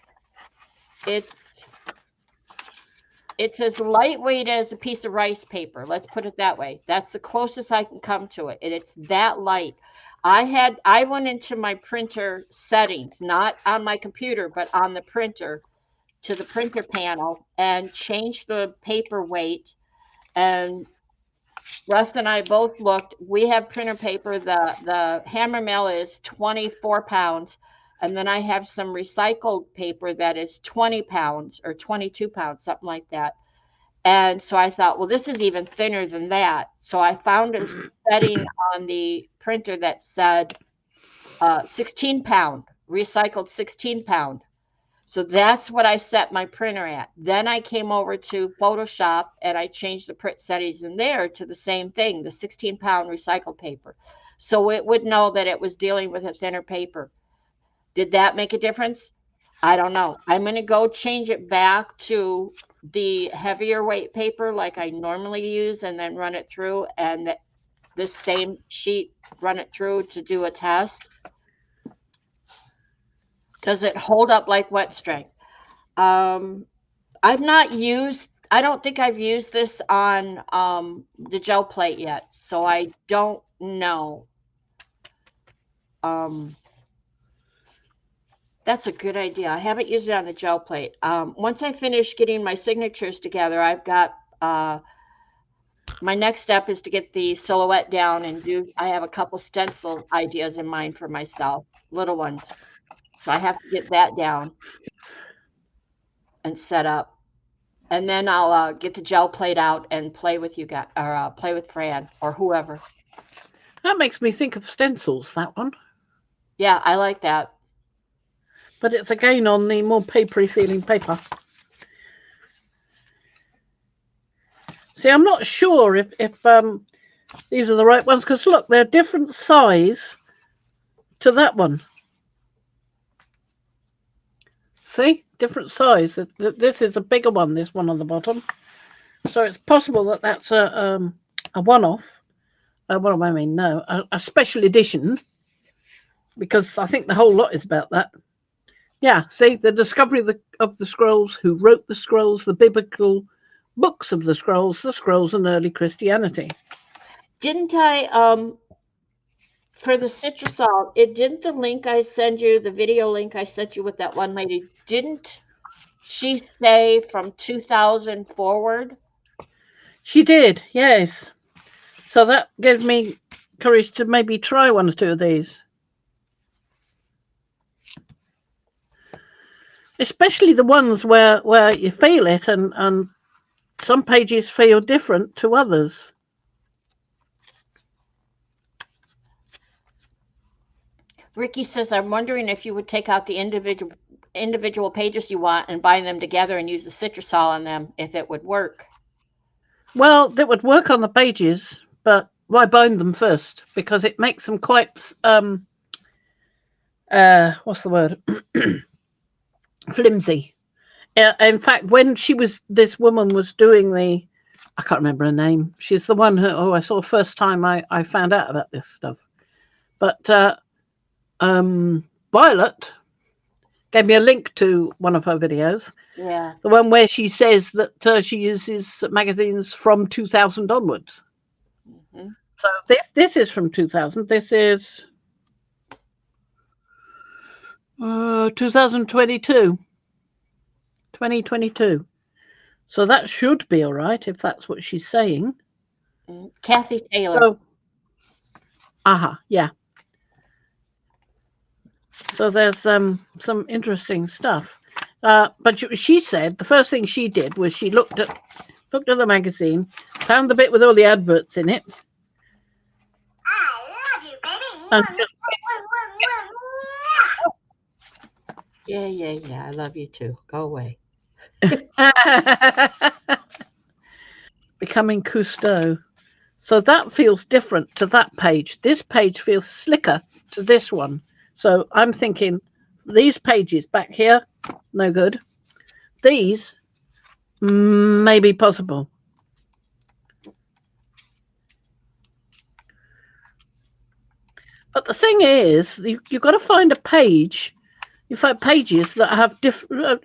It's it's as lightweight as a piece of rice paper. Let's put it that way. That's the closest I can come to it. And it's that light. I went into my printer settings, not on my computer, but on the printer to the printer panel and changed the paper weight. And Russ and I both looked. We have printer paper. The hammer mill is 24 pounds. And then I have some recycled paper that is 20 pounds or 22 pounds, something like that. And so I thought, well, this is even thinner than that. So I found a setting on the printer that said 16 pound, recycled 16 pound. So that's what I set my printer at. Then I came over to Photoshop and I changed the print settings in there to the same thing, the 16-pound recycled paper. So it would know that it was dealing with a thinner paper. Did that make a difference? I don't know. I'm going to go change it back to the heavier weight paper like I normally use and then run it through and this same sheet, run it through to do a test. Does it hold up like wet strength? I've not used, I don't think I've used this on the gel plate yet, so I don't know. That's a good idea. I haven't used it on the gel plate. Once I finish getting my signatures together, I've got my next step is to get the silhouette down and I have a couple stencil ideas in mind for myself, little ones. So I have to get that down and set up. And then I'll get the gel plate out and play with you guys, or play with Fran or whoever. That makes me think of stencils, that one. Yeah, I like that. But it's again on the more papery feeling paper. See, I'm not sure if these are the right ones, because look, they're different size to that one. See, different size. This is a bigger one, this one on the bottom. So it's possible that that's a one-off. What do I mean? No, a special edition, because I think the whole lot is about that. Yeah, see, the discovery of the scrolls, who wrote the scrolls, the biblical books of the scrolls and early Christianity. Didn't I for the citrusol, didn't the link I send you, the video link I sent you with that one lady, didn't she say from 2000 forward? She did, yes. So that gave me courage to maybe try one or two of these. Especially the ones where you feel it and some pages feel different to others. Ricky says, I'm wondering if you would take out the individual pages you want and bind them together and use the citrusol on them, if it would work. Well, that would work on the pages, but why bind them first? Because it makes them quite what's the word? Flimsy. In fact, when this woman was doing I can't remember her name. She's the one who I saw first time I found out about this stuff. But Violet gave me a link to one of her videos. Yeah. The one where she says that she uses magazines from 2000 onwards. Mm-hmm. So this is from 2000. This is 2022. 2022. So that should be all right if that's what she's saying. Kathy Taylor. So, yeah. So there's some interesting stuff. But she said the first thing she did was she looked at the magazine, found the bit with all the adverts in it, I love you, baby. and just Yeah. I love you too. Go away. becoming Cousteau. So that feels different to that page. This page feels slicker to this one. So I'm thinking these pages back here, no good. These may be possible. But the thing is, you've got to find a page. You find pages that have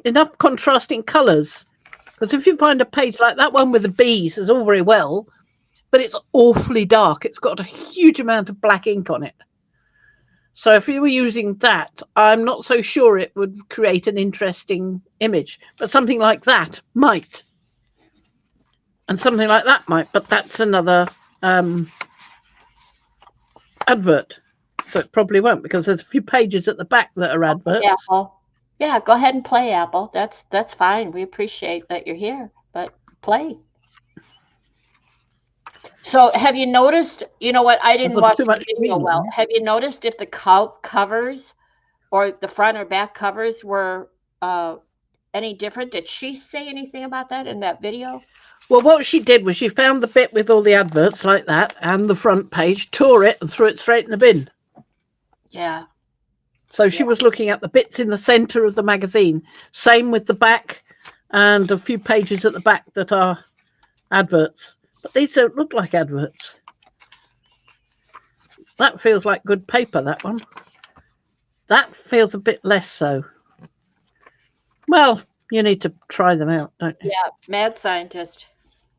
enough contrasting colours. Because if you find a page like that one with the bees, is all very well, but it's awfully dark. It's got a huge amount of black ink on it. So if you were using that, I'm not so sure it would create an interesting image. But something like that might. And something like that might. But that's another advert. So it probably won't, because there's a few pages at the back that are adverts. Apple. Yeah, go ahead and play, Apple. That's fine. We appreciate that you're here, but play. So have you noticed, you know what, I didn't watch the video well. Have you noticed if the covers or the front or back covers were any different? Did she say anything about that in that video? Well, what she did was she found the bit with all the adverts like that and the front page, tore it and threw it straight in the bin. Yeah. So she was looking at the bits in the centre of the magazine. Same with the back and a few pages at the back that are adverts. But these don't look like adverts. That feels like good paper, that one. That feels a bit less so. Well, you need to try them out, don't you? Yeah, mad scientist.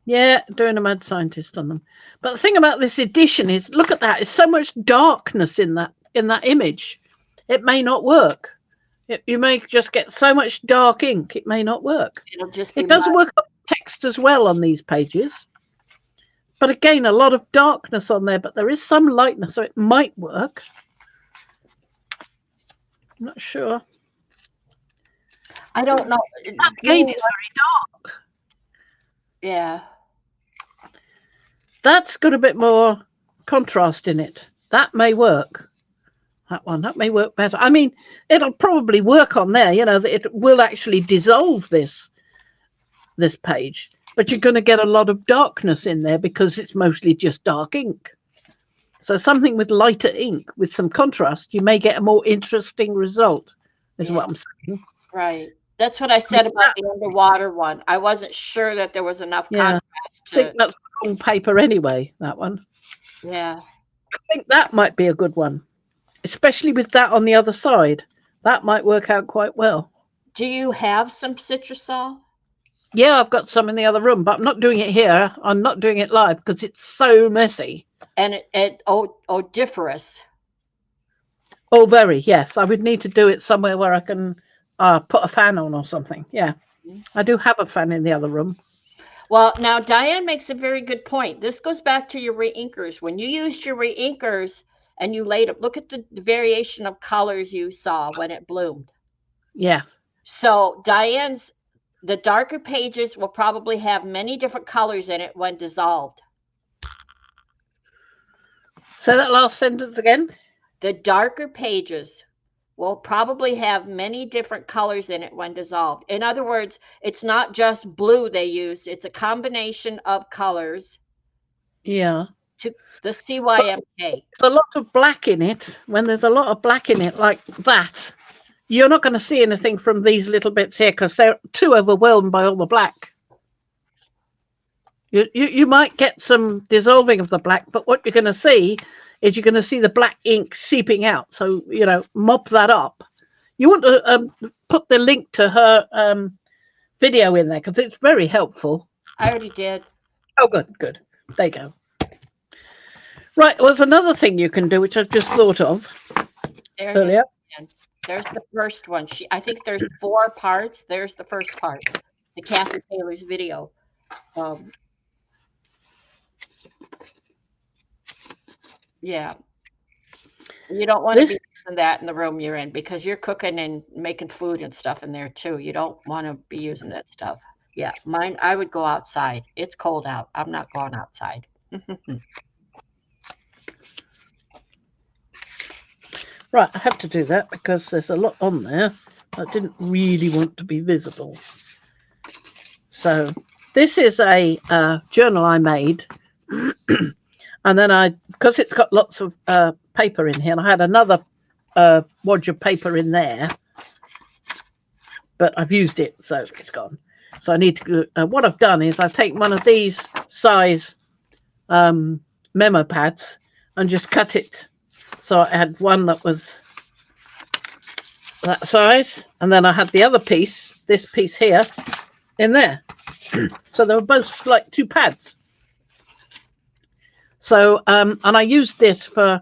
Yeah, doing a mad scientist on them. But the thing about this edition is, look at that. There's so much darkness in that image. It may not work. You may just get so much dark ink. It may not work. It'll just be it does work on text as well on these pages. But again, a lot of darkness on there, but there is some lightness, so it might work. I'm not sure. I don't know. That again is very dark. Yeah. That's got a bit more contrast in it. That may work. That may work better. I mean, it'll probably work on there, that it will actually dissolve this page. But you're going to get a lot of darkness in there because it's mostly just dark ink. So something with lighter ink with some contrast, you may get a more interesting result, is what I'm saying. Right. That's what I said about the underwater one. I wasn't sure that there was enough contrast. I think that's the wrong paper anyway, that one. Yeah. I think that might be a good one, especially with that on the other side. That might work out quite well. Do you have some citrusol? Yeah, I've got some in the other room, but I'm not doing it here. I'm not doing it live because it's so messy. And odoriferous. Oh, very, yes. I would need to do it somewhere where I can put a fan on or something. Yeah, I do have a fan in the other room. Well, now Diane makes a very good point. This goes back to your reinkers. When you used your reinkers and you laid up, look at the variation of colors you saw when it bloomed. Yeah. So the darker pages will probably have many different colors in it when dissolved. Say that last sentence again. The darker pages will probably have many different colors in it when dissolved. In other words, it's not just blue they use. It's a combination of colors. Yeah. To the CYMK. There's a lot of black in it. When there's a lot of black in it like that, you're not going to see anything from these little bits here because they're too overwhelmed by all the black. You might get some dissolving of the black, but what you're going to see is you're going to see the black ink seeping out. So, mop that up. You want to put the link to her video in there because it's very helpful. I already did. Oh, good. There you go. Right, there's another thing you can do, which I've just thought of earlier. There's the first one. I think there's 4 parts. There's the first part. The Kathy Taylor's video. Um, yeah. You don't want to This be using that in the room you're in because you're cooking and making food and stuff in there too. You don't want to be using that stuff. Yeah, mine, I would go outside. It's cold out. I'm not going outside. right, I had to do that because there's a lot on there I didn't really want to be visible. So this is a journal I made, and then because it's got lots of paper in here, and I had another wad of paper in there, but I've used it, so it's gone. So I need to. What I've done is I've taken one of these size memo pads and just cut it. So I had one that was that size, and then I had the other piece, this piece here, in there. So they were both like 2 pads. So and I used this for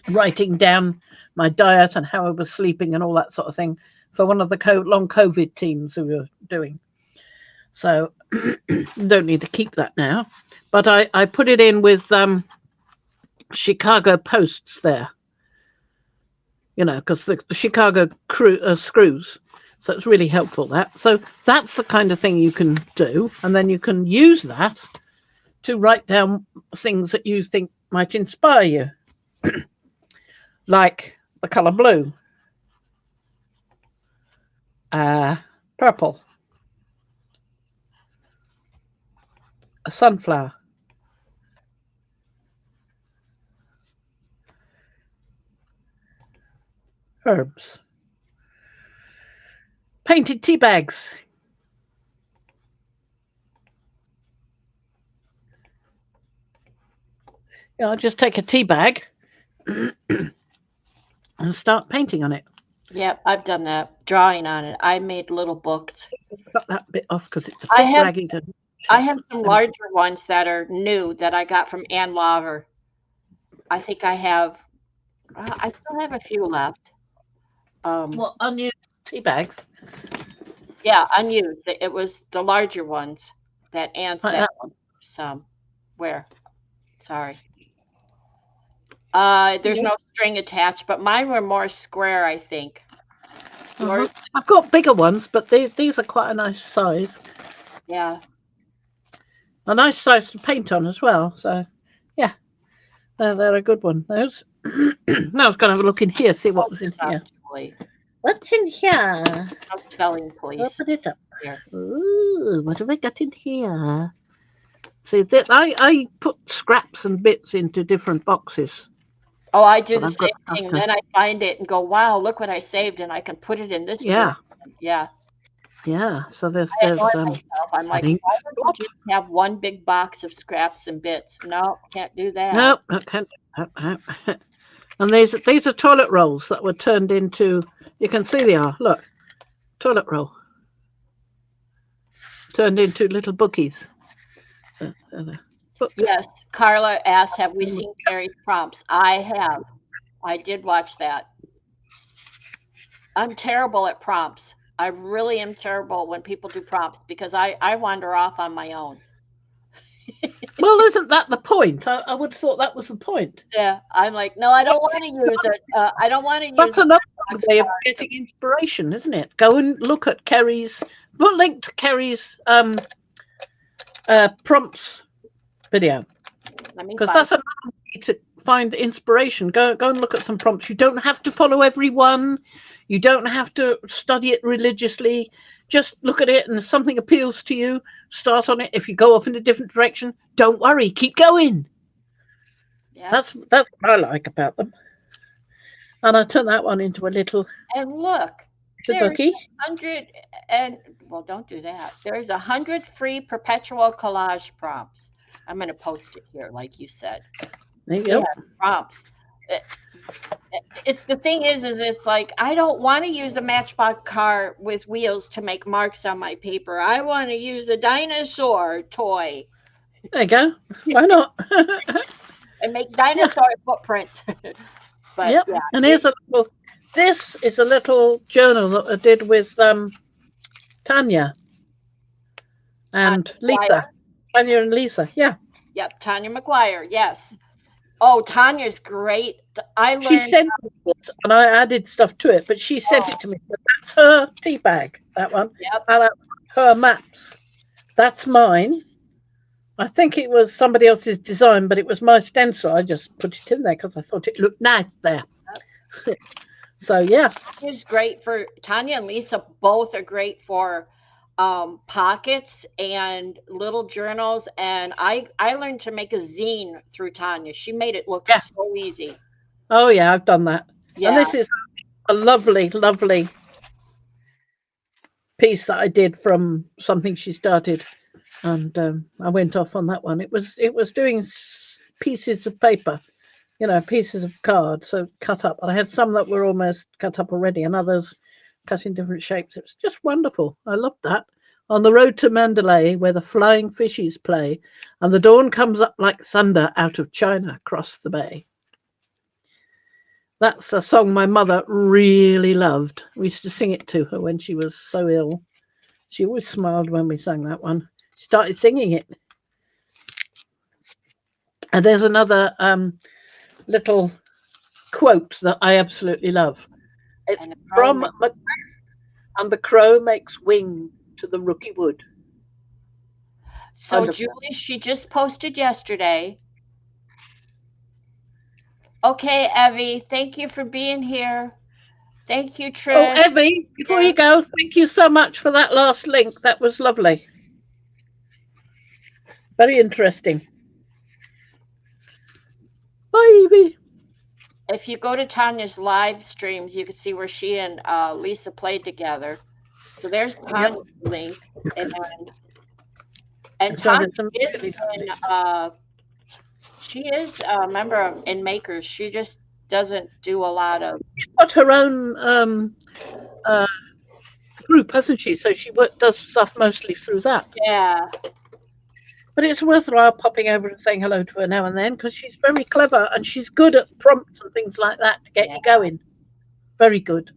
writing down my diet and how I was sleeping and all that sort of thing for one of the long COVID teams who were doing. So don't need to keep that now. But I put it in with Chicago posts there. Because the Chicago screws. So it's really helpful, that. So that's the kind of thing you can do. And then you can use that to write down things that you think might inspire you. Like the colour blue. Purple. A sunflower. Herbs. Painted tea bags. I'll just take a tea bag and start painting on it. Yep, I've done that. Drawing on it. I made little books. Cut that bit off because it's a bit ragged. I have some larger ones that are new that I got from Ann Laver. I think I still have a few left. What, unused tea bags? Yeah, unused. It was the larger ones that Ann Like said. that one. Some. Where? Sorry. There's no string attached, but mine were more square, I think. I've got bigger ones, but these are quite a nice size. Yeah. A nice size to paint on as well. So, yeah, they're a good one. Those. Now I was going to have a look in here, see what was in here. What's in here? No spelling, please. Open it up. Here. Ooh, what have I got in here? See, that I put scraps and bits into different boxes. Oh, I do the same thing. And then I find it and go, wow, look what I saved, and I can put it in this journal. Yeah. Yeah. So there's I'm like, why would you just have one big box of scraps and bits? No, can't do that. No, I can't. And these are toilet rolls that were turned into. You can see they are. Look, toilet roll turned into little bookies. Yes, Carla asked, have we seen Carrie's prompts? I have. I did watch that. I'm terrible at prompts. I really am terrible when people do prompts because I wander off on my own. Well, isn't that the point? I would have thought that was the point. Yeah, I'm like, no, I don't want to use it. I don't want to use it. That's another way of getting inspiration, isn't it? Go and look at Kerry's. Put a link to Kerry's prompts video, because that's another way to find inspiration. Go and look at some prompts. You don't have to follow every one. You don't have to study it religiously. Just look at it, and if something appeals to you, start on it. If you go off in a different direction, don't worry, keep going. Yeah, that's what I like about them. And I turn that one into a little. And look, there's 100 and well, don't do that. There's 100 free perpetual collage prompts. I'm going to post it here, like you said. There you go. Prompts. It's the thing is it's like I don't want to use a Matchbox car with wheels to make marks on my paper. I want to use a dinosaur toy. There you go. Why not? And make dinosaur footprints. But Yep. yeah, And this is a little journal that I did with Tanya Tanya and McGuire. Lisa. Tanya and Lisa. Yeah. Yep, Tanya McGuire. Yes. Oh, Tanya's great. I She learned. sent me this and I added stuff to it, but she sent Oh, it to me. But that's her tea bag, that one. yep. And that's her maps. That's mine. I think it was somebody else's design, but it was my stencil. I just put it in there because I thought it looked nice there. So yeah, Tanya's great for Tanya and Lisa both are great for pockets and little journals. And I learned to make a zine through Tanya. She made it look yeah. so easy. Oh yeah, I've done that. And Yeah. this is a lovely, lovely piece that I did from something she started, and I went off on that one. It was doing pieces of paper, pieces of card, so cut up. And I had some that were almost cut up already, and others cut in different shapes. It was just wonderful. I loved that. On the road to Mandalay, where the flying fishes play, and the dawn comes up like thunder out of China across the bay. That's a song my mother really loved. We used to sing it to her when she was so ill. She always smiled when we sang that one. She started singing it. And there's another little quote that I absolutely love. It's And the from Roman. Macbeth, and the crow makes wing to the rooky wood. So Wonderful. Julie, she just posted yesterday. Okay, Evie, thank you for being here. Thank you, Oh, Trish. Evie, before you go, thank you so much for that last link. That was lovely. Very interesting. Bye, Evie. If you go to Tanya's live streams, you can see where she and Lisa played together. So there's Yep. Tanya's link, and Tanya Started some is really in. lovely stuff. She is a member in Makers. She just doesn't do a lot of. She's got her own uh, group, hasn't she? So she does stuff mostly through that. Yeah, But it's worthwhile popping over and saying hello to her now and then because she's very clever and she's good at prompts and things like that to get yeah, you going. Very good.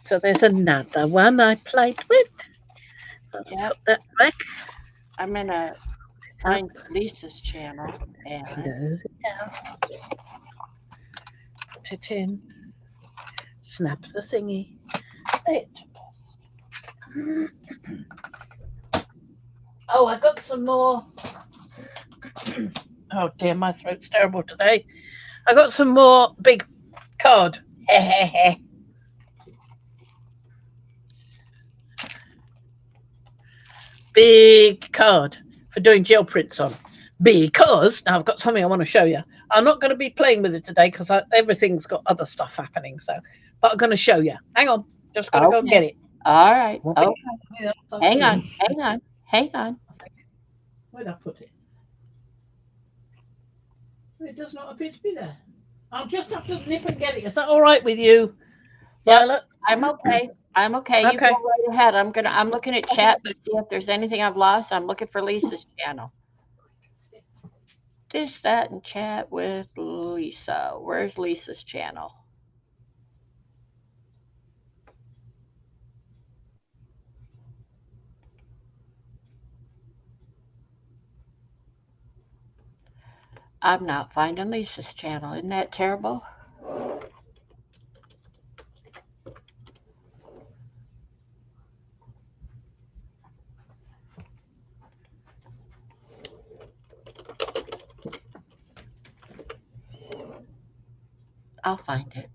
So there's another one I played with. I'll yeah. put that back. I'm gonna Up. find Lisa's channel and Close it down. Put it in. Snap the thingy. It. Oh, I got some more. Oh dear, my throat's terrible today. I got some more big card. Big card for doing gel prints on. Because now I've got something I want to show you. I'm not going to be playing with it today because everything's got other stuff happening. But I'm going to show you. Hang on, just got to go and get okay. it. All right. Won't be Oh, hang on, hang on, hang on. Where'd I put it? It does not appear to be there. I'll just have to nip and get it. Is that all right with you, Yep, Violet? I'm okay. I'm okay. You go Okay. right ahead. I'm looking at chat to see if there's anything I've lost. I'm looking for Lisa's channel. This, that, and chat with Lisa. Where's Lisa's channel? I'm not finding Lisa's channel. Isn't that terrible? I'll find it.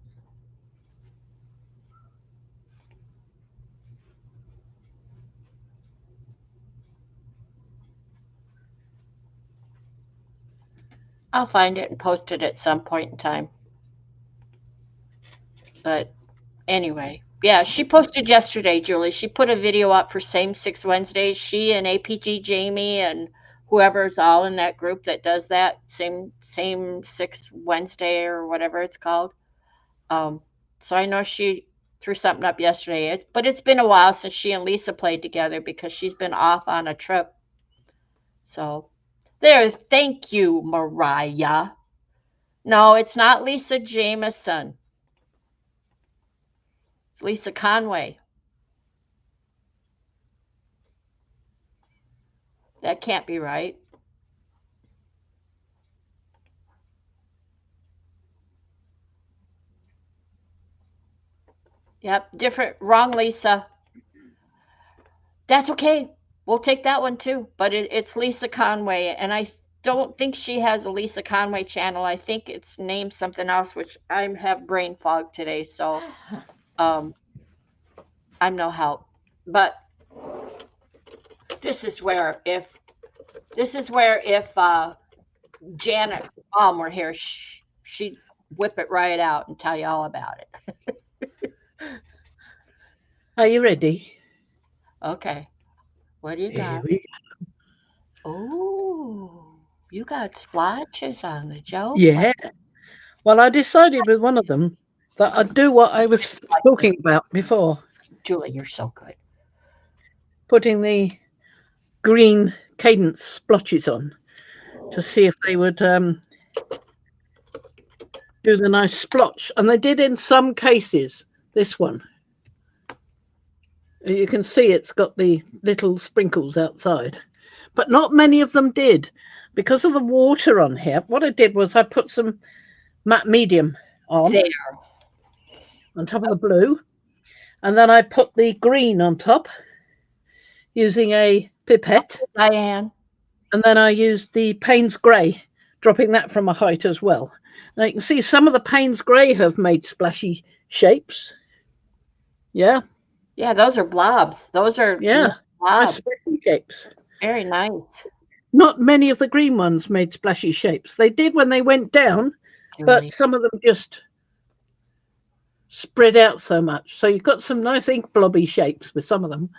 I'll find it and post it at some point in time. But anyway, yeah, she posted yesterday, Julie. She put a video up for Same Six Wednesdays. She and APG Jamie and whoever's all in that group that does that same Six Wednesday or whatever it's called. Um, so I know she threw something up yesterday. But it's been a while since she and Lisa played together because she's been off on a trip. So there, thank you, Mariah. No, it's not Lisa Jameson. It's Lisa Conway. That can't be right. Yep, different. Wrong, Lisa. That's okay. We'll take that one too. But it's Lisa Conway, and I don't think she has a Lisa Conway channel. I think it's named something else, which I have brain fog today, so um, I'm no help. But this is where if Janet mom were here, she'd whip it right out and tell you all about it. Are you ready? Okay, what do you Here got? we Oh, you got splotches on the Joe. Yeah. Well, I decided with one of them that I'd do what I was talking about before, Julie, you're so good. putting the green cadence splotches on to see if they would do the nice splotch. And they did in some cases. This one, you can see it's got the little sprinkles outside, but not many of them did because of the water on here. What I did was I put some matte medium There, on top of the blue, and then I put the green on top using a pipette, Diane. and then I used the Payne's grey, dropping that from a height as well. Now you can see some of the Payne's grey have made splashy shapes. Yeah, Yeah, those are blobs. Those are yeah, nice blobs. splashy shapes. Very nice, Not many of the green ones made splashy shapes. They did when they went down, but Julie. some of them just spread out so much. So you've got some nice ink blobby shapes with some of them.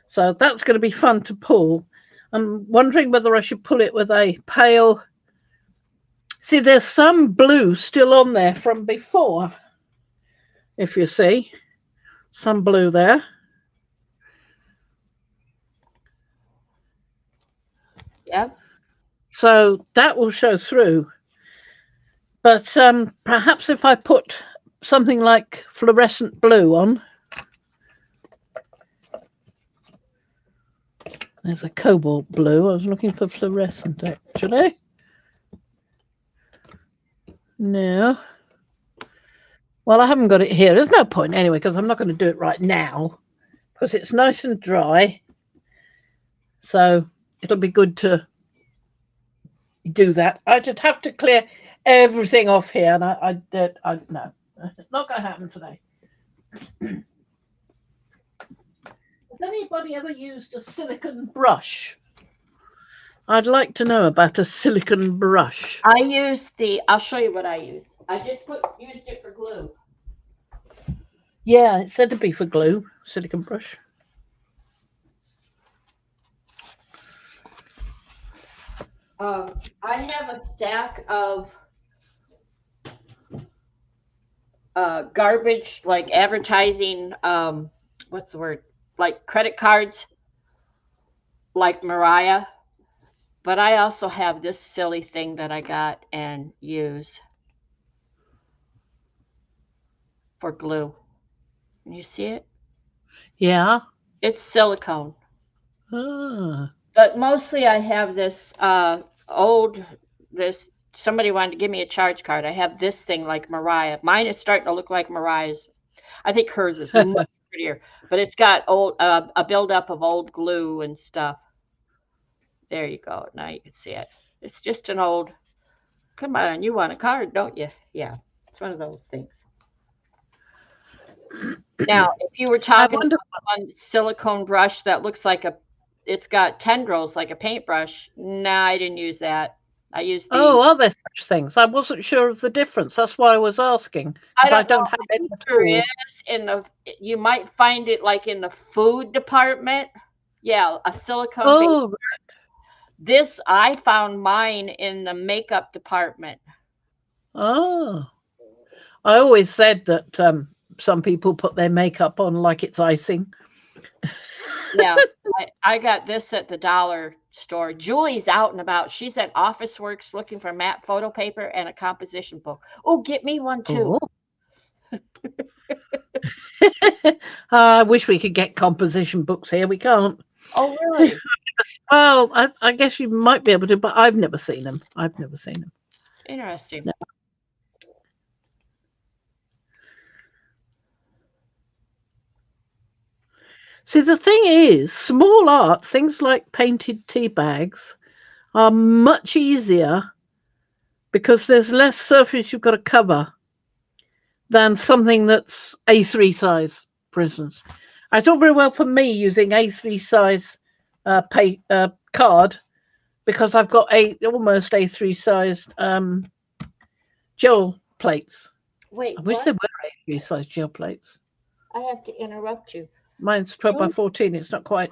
So that's going to be fun to pull. I'm wondering whether I should pull it with a pale. See, there's some blue still on there from before, if you see. Some blue there. Yep. So that will show through. But perhaps if I put something like fluorescent blue on, there's a cobalt blue. I was looking for fluorescent actually. No. Well, I haven't got it here. There's no point anyway, because I'm not going to do it right now because it's nice and dry. So it'll be good to do that. I just have to clear everything off here, and I no, it's not going to happen today. Has anybody ever used a silicon brush? I'd like to know about a silicon brush. I use the. I'll show you what I use. I just used it for glue. Yeah, it's said to be for glue, silicon brush. I have a stack of garbage, like advertising. What's the word? Like credit cards, like Mariah. But I also have this silly thing that I got and use for glue. Can you see it? Yeah. It's silicone. Ah. But mostly I have this old this somebody wanted to give me a charge card. I have this thing like Mariah. Mine is starting to look like Mariah's. I think hers is much prettier, but it's got old a buildup of old glue and stuff. There you go. Now you can see it. It's just an old. Come on, you want a card, don't you? Yeah, it's one of those things. Now, if you were I talking wonder. about one silicone brush that looks like it's got tendrils like a paintbrush. Nah, I didn't use that. I used the, Oh, are there such things? I wasn't sure of the difference. That's why I was asking, I because I don't know don't have any if at there all. is in the, you might find it like in the food department. Yeah, a silicone base. Oh, This, I found mine in the makeup department. oh. I always said that some people put their makeup on like it's icing. Yeah, I got this at the dollar store. Julie's out and about. She's at Office Works looking for matte photo paper and a composition book. Oh, get me one too. Oh, I wish we could get composition books here. We can't. Oh, really? Well, I guess you might be able to, but I've never seen them. I've never seen them. Interesting. No. See, the thing is, small art, things like painted tea bags, are much easier because there's less surface you've got to cover than something that's A3 size, for instance. I thought very well for me using A3 size card because I've got almost A3 sized gel plates. I Wait, wish what? there were A3 size gel plates. I have to interrupt you. Mine's 12 by 14. It's not quite.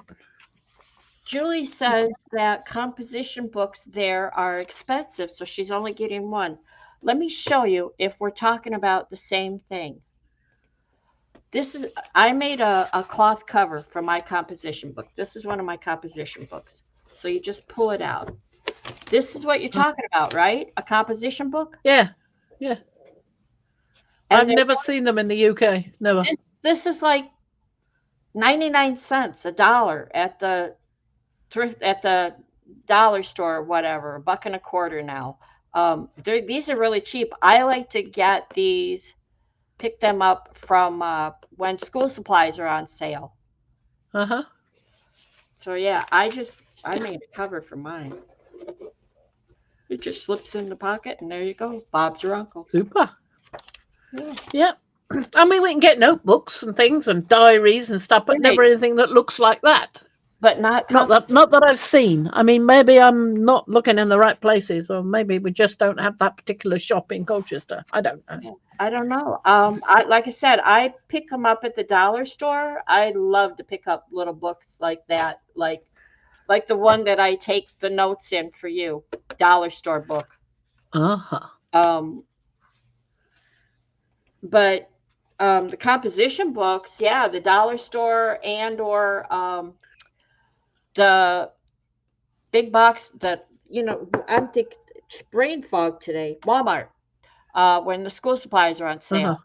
Julie says that composition books there are expensive, so she's only getting one. Let me show you if we're talking about the same thing. This is I made a cloth cover for my composition book. This is one of my composition books. So you just pull it out. This is what you're talking about, right? A composition book? Yeah, yeah. And I've never seen them in the UK. Never. this is like 99 cents, a dollar at the dollar store or whatever, a buck and a quarter now. These are really cheap. I like to get these, pick them up from when school supplies are on sale. Uh huh. So yeah, I made a cover for mine. It just slips in the pocket, and there you go. Bob's your uncle. Super. Yeah. Yeah. I mean, we can get notebooks and things and diaries and stuff, but Right, never anything that looks like that. but not Not that I've seen. I mean, maybe I'm not looking in the right places, or maybe we just don't have that particular shop in Colchester. I don't know. I don't know. Like I said, I pick them up at the dollar store. I love to pick up little books like that, like the one that I take the notes in for you, dollar store book. Uh huh. Um, but the composition books, yeah, the dollar store and or the big box that I'm thinking brain fog today. Walmart, when the school supplies are on Uh huh. sale,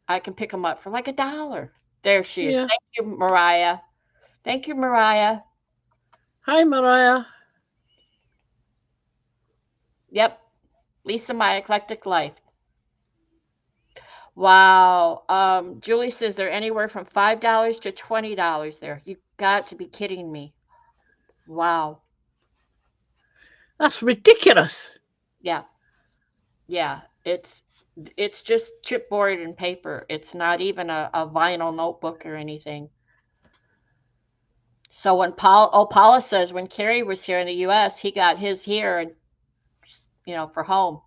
I can pick them up for like a dollar. There she is. Yeah. Thank you, Mariah. Thank you, Mariah. Hi, Mariah. Yep, Lisa, my eclectic life. Wow. Julie says they're anywhere from $5 to $20 there. You got to be kidding me. Wow. That's ridiculous. Yeah, yeah. It's just chipboard and paper. It's not even a vinyl notebook or anything. So when Paula says when Kerry was here in the US, he got his here and for home.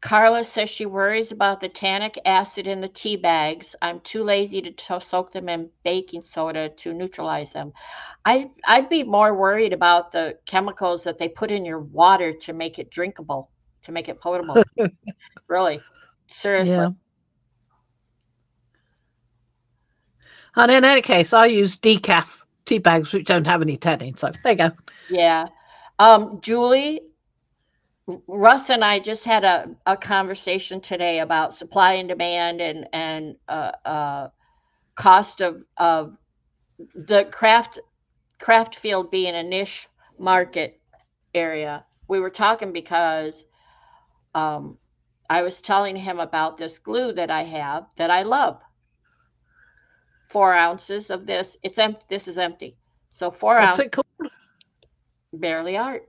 Carla says she worries about the tannic acid in the tea bags. I'm too lazy to soak them in baking soda to neutralize them. I'd be more worried about the chemicals that they put in your water to make it drinkable, to make it potable. Really, seriously. Yeah. And in any case, I use decaf tea bags which don't have any tannin. So there you go. Yeah. Julie, Russ and I just had a conversation today about supply and demand and cost of the craft field being a niche market area. We were talking because um, I was telling him about this glue that I have that I love. 4 ounces of this. It's empty. This is empty. So four What's ounces, it called? barely art.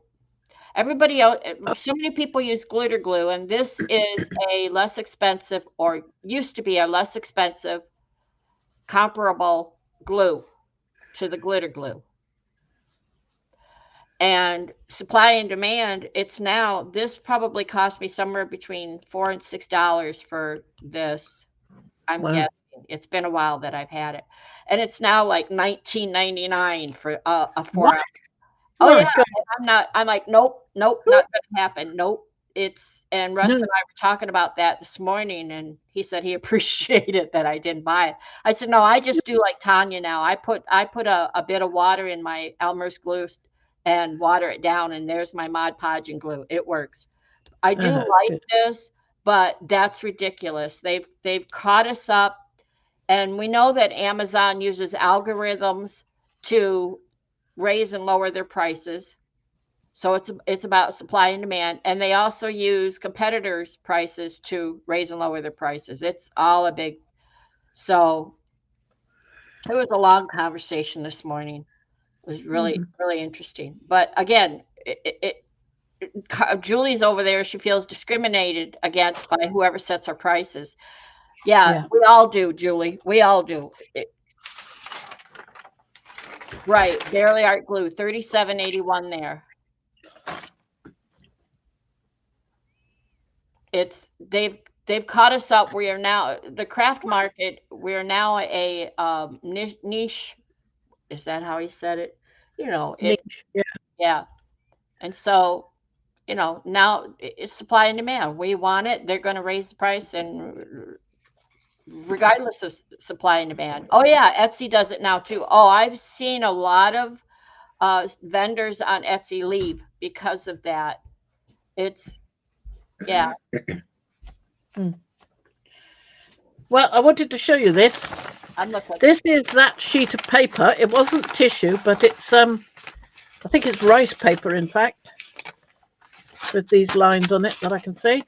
Everybody else, so many people use glitter glue, and this is a less expensive, or used to be a less expensive, comparable glue to the glitter glue. And supply and demand, it's now, this probably cost me somewhere between $4 and $6 for this. I'm Wow. guessing. It's been a while that I've had it. And it's now like 19.99 for a What? 4 ounce. Oh yeah, My God. and I'm like, nope, nope, not gonna happen. Nope. and Russ No. and I were talking about that this morning, and he said he appreciated that I didn't buy it. I said, no, I just do like Tanya now. I put a bit of water in my Elmer's glue and water it down, and there's my Mod Podge and glue. It works. I do like Good. this, but that's ridiculous. They've caught us up, and we know that Amazon uses algorithms to raise and lower their prices. So it's about supply and demand, and they also use competitors' prices to raise and lower their prices. It's all a big. So it was a long conversation this morning. It was really really interesting. But again, Julie's over there. She feels discriminated against by whoever sets our prices. Yeah, Yeah. we all do, Julie. We all do. Right. Barely Art Glue, 37.81 there. They've caught us up. We are now the craft market. We're now a niche. Is that how he said it? It. Niche. Yeah. Yeah. And so now it's supply and demand. We want it. They're going to raise the price, and regardless of supply and demand. Oh yeah, Etsy does it now too. Oh, I've seen a lot of vendors on Etsy leave because of that. It's yeah. Well, I wanted to show you this. I'm looking. This is that sheet of paper. It wasn't tissue, but it's I think it's rice paper, in fact, with these lines on it that I can see.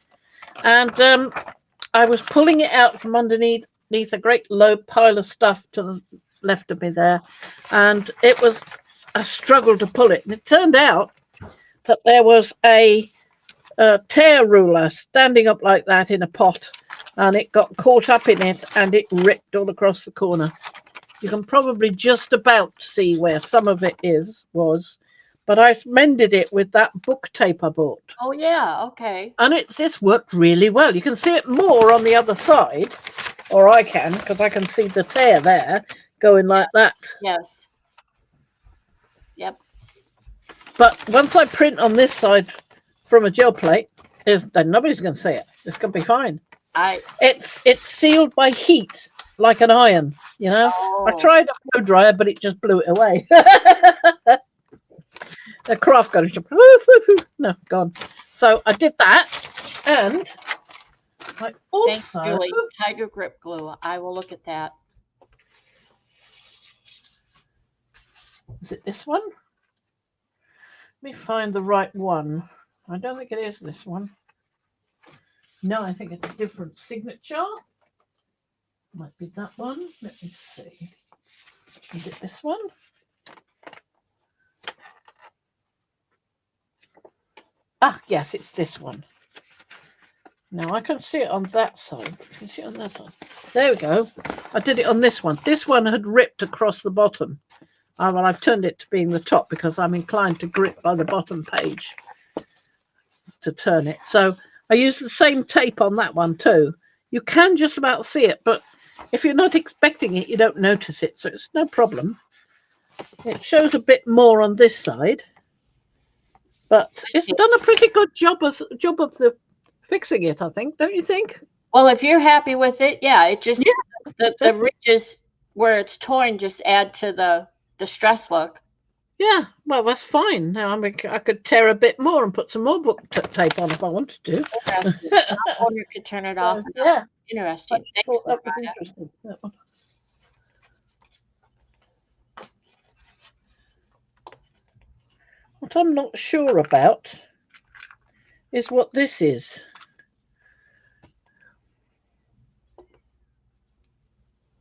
And I was pulling it out from underneath a great low pile of stuff to the left of me there, and it was a struggle to pull it. And it turned out that there was a tear ruler standing up like that in a pot, and it got caught up in it, and it ripped all across the corner. You can probably just about see where some of it was, but I mended it with that book tape I bought. Oh yeah, okay. And it's worked really well. You can see it more on the other side, or I can, because I can see the tear there going like that. Yes. Yep. But once I print on this side from a gel plate, then nobody's going to see it. It's going to be fine. It's sealed by heat, like an iron. I tried a blow dryer, but it just blew it away. The craft gun, no, gone. So I did that, and I also. Thanks, Julie. Tiger grip glue. I will look at that. Is it this one? Let me find the right one. I don't think it is this one. No, I think it's a different signature. Might be that one. Let me see. Is it this one? Ah, yes, it's this one. Now I can see it on that side. You can see it on that side. There we go. I did it on this one. This one had ripped across the bottom. Well, I've turned it to being the top because I'm inclined to grip by the bottom page to turn it. So I use the same tape on that one too. You can just about see it, but if you're not expecting it, you don't notice it. So it's no problem. It shows a bit more on this side. But it's done a pretty good job of the fixing it, I think, don't you think? Well, if you're happy with it, yeah, it just the ridges where it's torn just add to the stress look. Yeah, well, that's fine. Now I could tear a bit more and put some more book tape on if I wanted to. You could turn it off. Yeah, interesting. Thanks, that was interesting. That one. What I'm not sure about is what this is.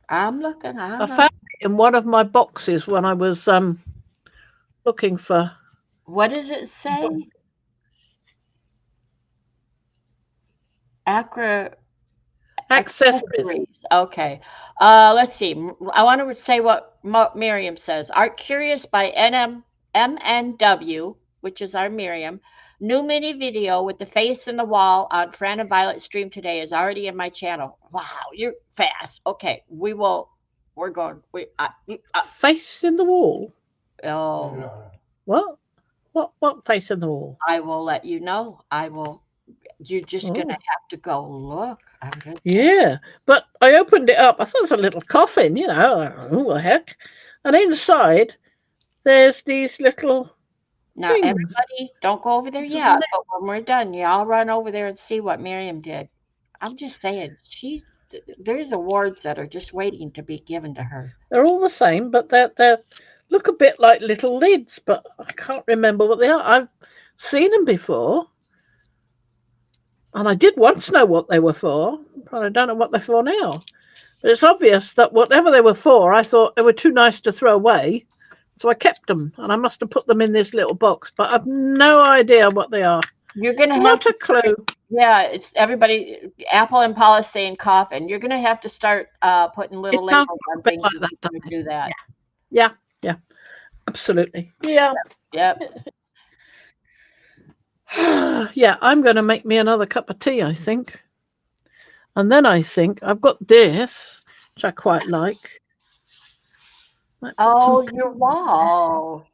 I'm looking. I found it in one of my boxes when I was looking for. What does it say? Accessories. Okay. Let's see. I want to say what Miriam says. Art Curious by MNW, which is our Miriam. New mini video with the face in the wall on Fran and Violet stream today is already in my channel. Wow, you're fast. Okay, we're going. Face in the wall. Oh. What? What face in the wall? I will let you know. I will. You're just gonna Oh, have to go look. I'm gonna tell yeah. But I opened it up. I thought it was a little coffin, you know. Oh, the heck. And inside, there's these little now, things. everybody, don't go over there yet, but when we're done, y'all run over there and see what Miriam did. I'm just saying, there's awards that are just waiting to be given to her. They're all the same, but they look a bit like little lids, but I can't remember what they are. I've seen them before, and I did once know what they were for, but I don't know what they're for now. But it's obvious that whatever they were for, I thought they were too nice to throw away, so I kept them, and I must have put them in this little box, but I've no idea what they are. You're gonna have Not to a clue. Yeah, it's everybody. Apple and Paula saying coffin. You're gonna have to start putting It little does labels look on a bit things like if that, you're doesn't gonna it? do that. Yeah, yeah, absolutely. Yeah. Yep. Yeah, I'm going to make me another cup of tea, I think. And then I think I've got this, which I quite like. Might put some Oh, pins your in there. wall.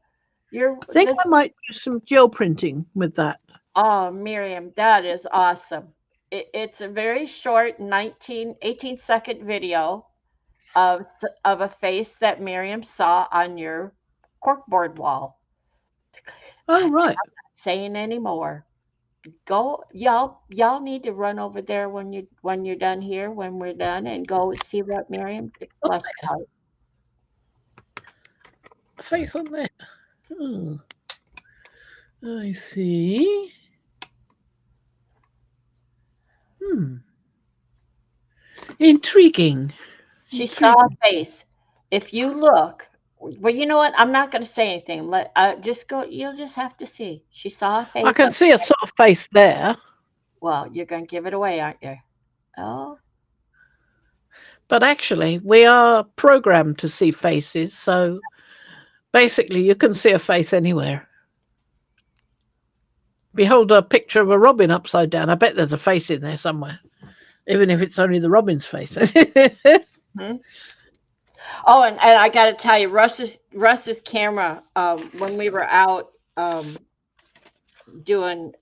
Your I think this. I might do some gel printing with that. Oh, Miriam, that is awesome. It's a very short 18-second video of a face that Miriam saw on your corkboard wall. Oh, I'm right. not saying anymore. Go, y'all need to run over there when you're done here, when we're done, and go see what Miriam did. Oh, Bless her heart. face on there. Oh, I see. Hmm. Intriguing. She saw a Intriguing. face. If you look, well, you know what? I'm not going to say anything. Let just go. You'll just have to see. She saw a I face can up. see a sort of face there, Well, you're going to give it away, aren't you? Oh, but actually, we are programmed to see faces. So basically, you can see a face anywhere. Behold a picture of a robin upside down. I bet there's a face in there somewhere, even if it's only the robin's face. hmm. Oh, and I got to tell you, Russ's camera. When we were out doing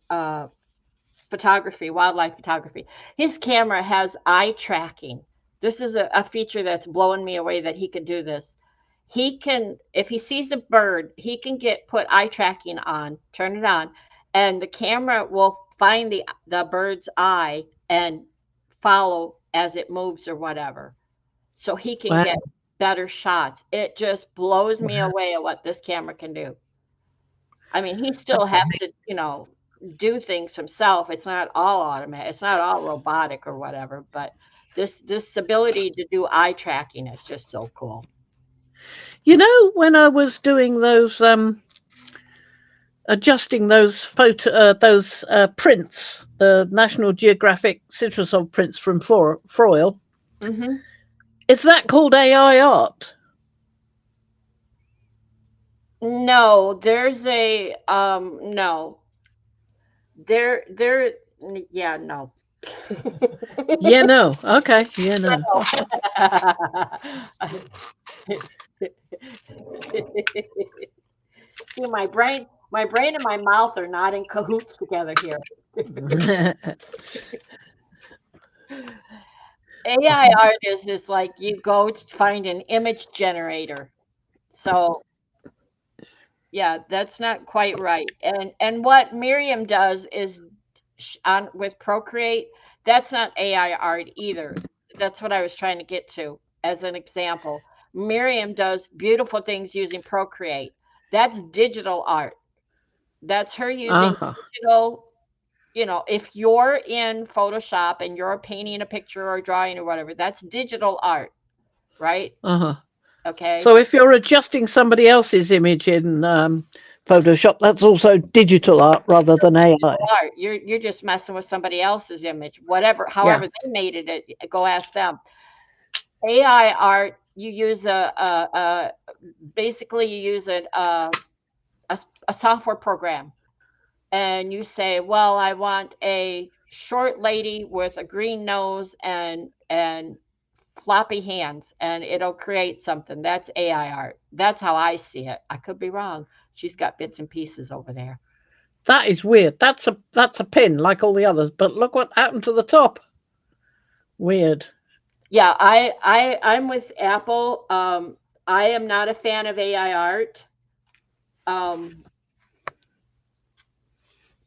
photography, wildlife photography. His camera has eye tracking. This is a feature that's blowing me away that he could do this. He can, if he sees a bird, he can put eye tracking on, turn it on, and the camera will find the bird's eye and follow as it moves or whatever. So he can Wow. get better shots. It just blows me Wow. away at what this camera can do. I mean, he still That's has amazing. to, do things himself. It's not all automatic. It's not all robotic or whatever, but this ability to do eye tracking is just so cool. You know, when I was doing those, adjusting those prints, the National Geographic citrus of prints from Froyle, Mhm. is that called AI art? No, there's a no. There yeah, no. Yeah, no. Okay. Yeah, no. See, my brain and my mouth are not in cahoots together here. AI artist is like you go to find an image generator. So yeah, that's not quite right. And what Miriam does is on with Procreate, that's not AI art either. That's what I was trying to get to as an example. Miriam does beautiful things using Procreate. That's digital art. That's her using Uh-huh. digital. If you're in Photoshop and you're painting a picture or drawing or whatever, that's digital art, right? Uh-huh. Okay. So if you're adjusting somebody else's image in Photoshop, that's also digital art rather than AI. Digital art. You're just messing with somebody else's image, whatever, Yeah. however they made it. Go ask them. AI art, you use a basically you use a a software program, and you say, well, I want a short lady with a green nose and floppy hands, and it'll create something. That's AI art. That's how I see it. I could be wrong. She's got bits and pieces over there. That is weird. That's a pin like all the others, but look what happened to the top. Weird. Yeah, I'm with Apple. I am not a fan of AI art. Um,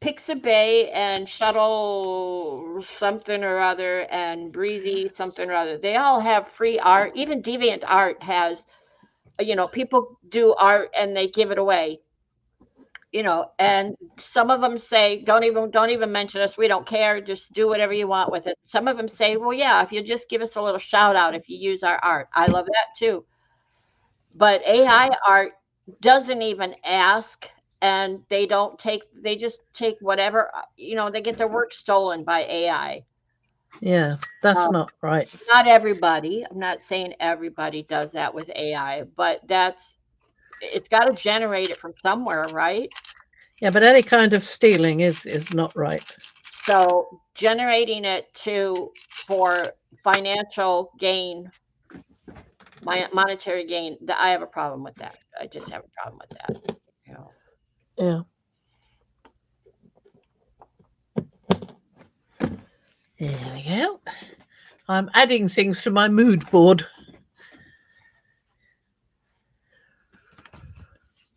Pixabay and Shuttle something or other and Breezy something or other. They all have free art. Even Deviant Art has, people do art and they give it away. And some of them say, don't even mention us. We don't care. Just do whatever you want with it. Some of them say, well, yeah, if you just give us a little shout out if you use our art. I love that too. But AI art doesn't even ask, and they just take whatever, they get their work stolen by AI. Yeah, that's Um, not right. Not everybody. I'm not saying everybody does that with AI, but it's got to generate it from somewhere, right? Yeah, but any kind of stealing is not right. So generating it for financial gain, monetary gain, I have a problem with that. I just have a problem with that. You know. Yeah. There we go. I'm adding things to my mood board.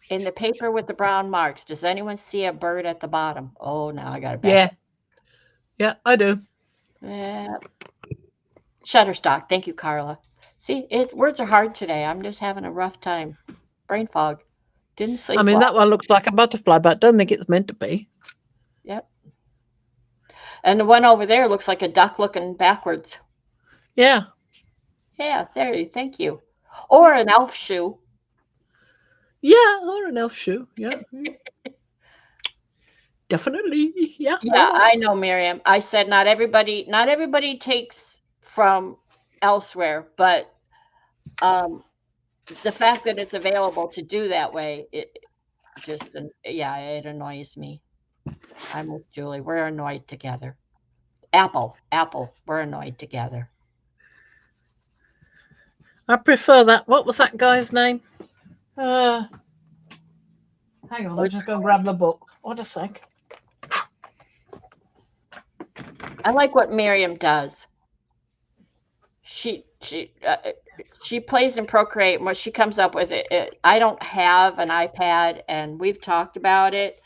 In the paper with the brown marks, does anyone see a bird at the bottom? Oh, now I got to back Yeah, up. yeah, I do. Yeah. Shutterstock. Thank you, Carla. See, words are hard today. I'm just having a rough time. Brain fog. Didn't I sleep mean, that well. one looks like a butterfly, but I don't think it's meant to be. Yep. And the one over there looks like a duck looking backwards. Yeah, Yeah, there. Thank you. Or an elf shoe. yeah, or an elf shoe. Yeah, definitely. Yeah, I Yeah, know. I know, Miriam. I said not everybody takes from elsewhere, but um, the fact that it's available to do that way, yeah, it annoys me. I'm with Julie. We're annoyed together. Apple, we're annoyed together. I prefer that. What was that guy's name? Uh, Hang on, I'm just going to grab the book. What a sec. I like what Miriam does. She she uh, she plays in Procreate. And what she comes up with, I don't have an iPad, and we've talked about it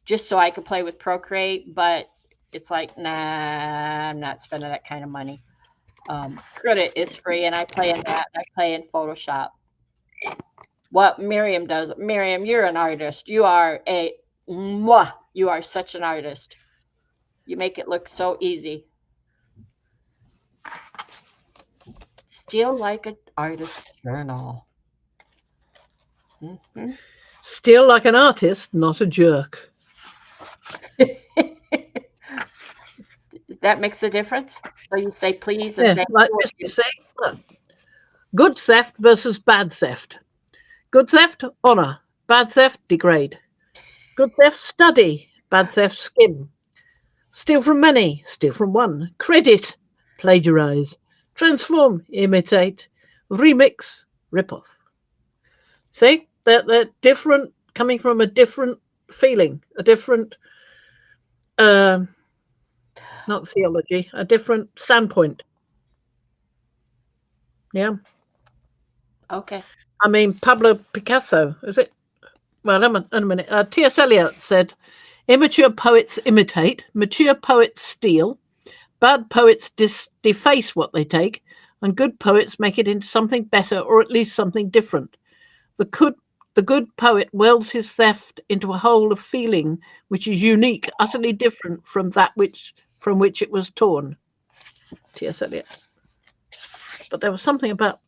just so I could play with Procreate, but it's like, nah, I'm not spending that kind of money. Credit is free, and I play in that. I play in Photoshop. What Miriam does, Miriam, you're an artist. You are such an artist. You make it look so easy. Still like an artist journal. Mhm. Still like an artist, not a jerk. That makes a difference. So you say please and Yeah, thank like you. this, you see? Look. Good theft versus bad theft. Good theft, honour. Bad theft, degrade. Good theft, study. Bad theft, skim. Steal from many, steal from one. Credit, plagiarize. Transform, imitate. Remix, rip off. See? They're different, coming from a different feeling, a different, uh, not theology, a different standpoint. Yeah. Okay. I mean, Pablo Picasso, is it? Well, hang on a minute. T.S. Eliot said, immature poets imitate, mature poets steal, bad poets deface what they take, and good poets make it into something better or at least something different. The good, the good poet welds his theft into a whole of feeling which is unique, utterly different from which it was torn. T.S. Eliot. But there was something about.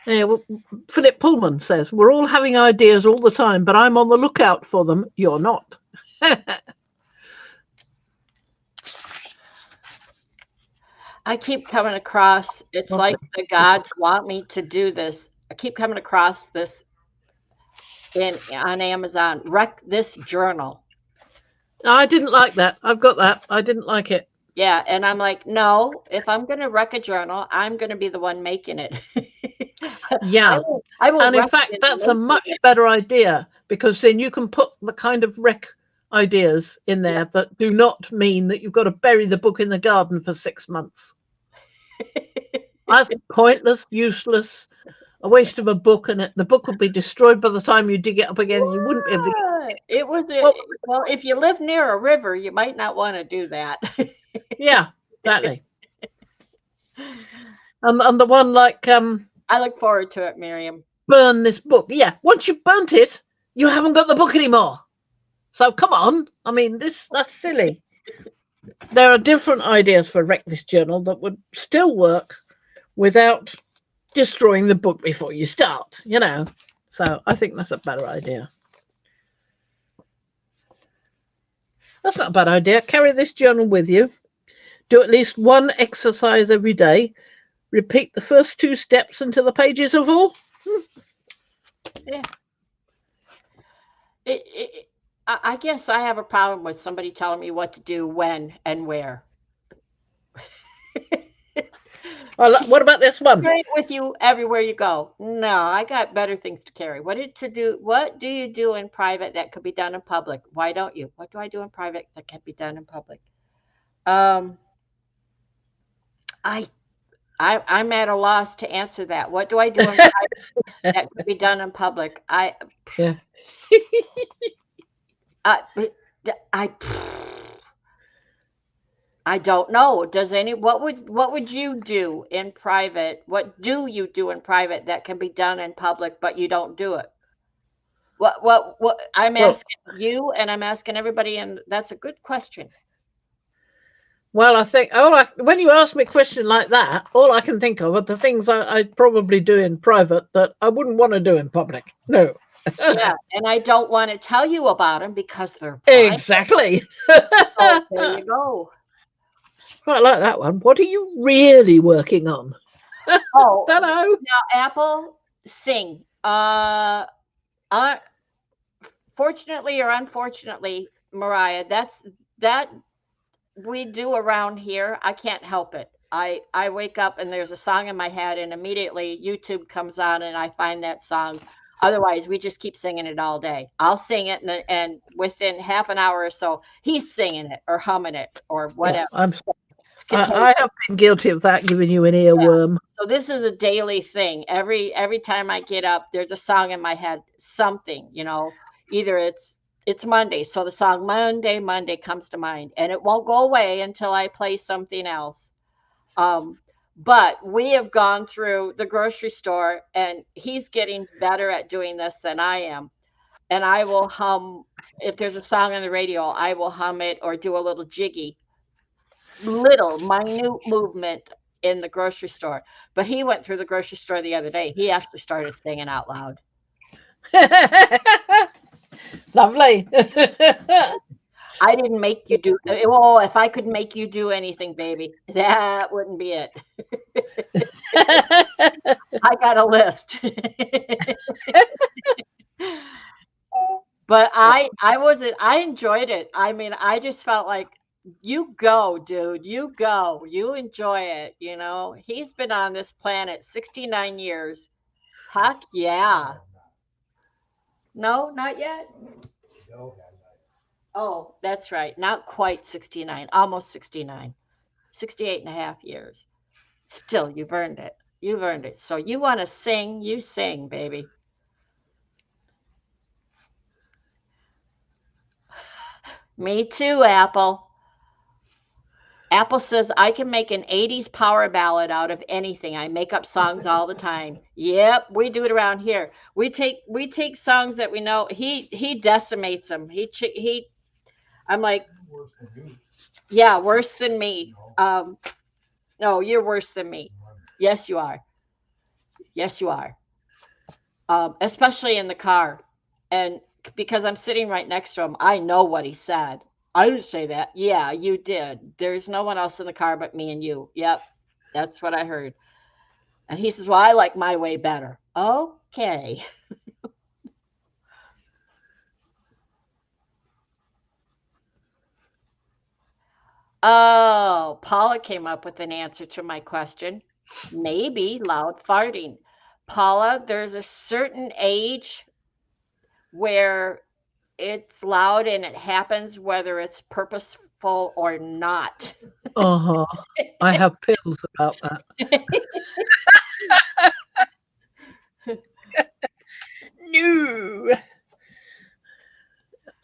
Yeah, well, Philip Pullman says we're all having ideas all the time, but I'm on the lookout for them. You're not. I keep coming across, it's What's like it? the gods want me to do this. I keep coming across this on Amazon. Wreck this journal. I didn't like that. I've got that. I didn't like it. Yeah, and I'm like, no, if I'm gonna wreck a journal, I'm gonna be the one making it. Yeah. I will And in wreck fact, it and that's a make much it. better idea because then you can put the kind of wreck ideas in Yeah. there that do not mean that you've got to bury the book in the garden for 6 months. That's pointless, useless, a waste of a book, and the book would be destroyed by the time you dig it up again. And you wouldn't be able to. What? It was Well, well, if you live near a river, you might not want to do that. yeah, exactly. And the one like I look forward to it, Miriam. burn this book. Yeah, once you've burnt it, you haven't got the book anymore. So come on. I mean, that's silly. There are different ideas for wreck this journal that would still work without destroying the book before you start. So I think that's a better idea. That's not a bad idea. Carry this journal with you. Do at least one exercise every day. Repeat the first 2 steps until the pages are full. Yeah. I guess I have a problem with somebody telling me what to do, when, and where. What about this one? Carry it with you everywhere you go. No, I got better things to carry. What do you do in private that could be done in public? Why don't you? What do I do in private that can be done in public? Um, I I'm at a loss to answer that. What do I do in private that could be done in public? Yeah. I I I don't know. What would you do in private? What do you do in private that can be done in public but you don't do it? What I'm Well, asking you and I'm asking everybody, and that's a good question. well, I think when you ask me a question like that, all I can think of are the things I'd probably do in private that I wouldn't want to do in public. No. Yeah, and I don't want to tell you about them because they're private. Exactly. So there you go. Quite like that one. What are you really working on? Oh, Don't know. now Apple, sing. Uh Fortunately or unfortunately, Mariah, that we do around here. I can't help it. I wake up and there's a song in my head, and immediately YouTube comes on, and I find that song. Otherwise, we just keep singing it all day. I'll sing it, and within half an hour or so, he's singing it or humming it or Yeah, whatever. It's I contagious. have been guilty of that, giving you an earworm. So this is a daily thing. Every time I get up, there's a song in my head, something. Either it's Monday, so the song Monday comes to mind, and it won't go away until I play something else. Um, but we have gone through the grocery store, and he's getting better at doing this than I am. And I will hum if there's a song on the radio, I will hum it or do a little jiggy, little minute movement in the grocery store. But he went through the grocery store the other day. He actually started singing out loud. Lovely. I didn't make you do. Well, if I could make you do anything, baby, that wouldn't be it. I got a list. But I wasn't. I enjoyed it. I mean, I just felt like you go, dude. You go. You enjoy it. He's been on this planet 69 years. Heck yeah. No, not yet. Oh, that's right. Not quite 69, almost 69. 68 and a half years. Still, you've earned it. You've earned it. So you want to sing, you sing, baby. Me too, Apple. Apple says I can make an 80s power ballad out of anything. I make up songs all the time. Yep, we do it around here. We take songs that we know. He decimates them. He I'm like, yeah, worse than me. No, you're worse than me. Yes, you are. Yes, you are. Especially in the car. And because I'm sitting right next to him, I know what he said. I didn't say that. Yeah, you did. There's no one else in the car but me and you. Yep, that's what I heard. And he says, well, I like my way better. Okay. Oh, Paula came up with an answer to my question. Maybe loud farting. Paula, there's a certain age where it's loud and it happens whether it's purposeful or not. Uh-huh. I have pills about that. No.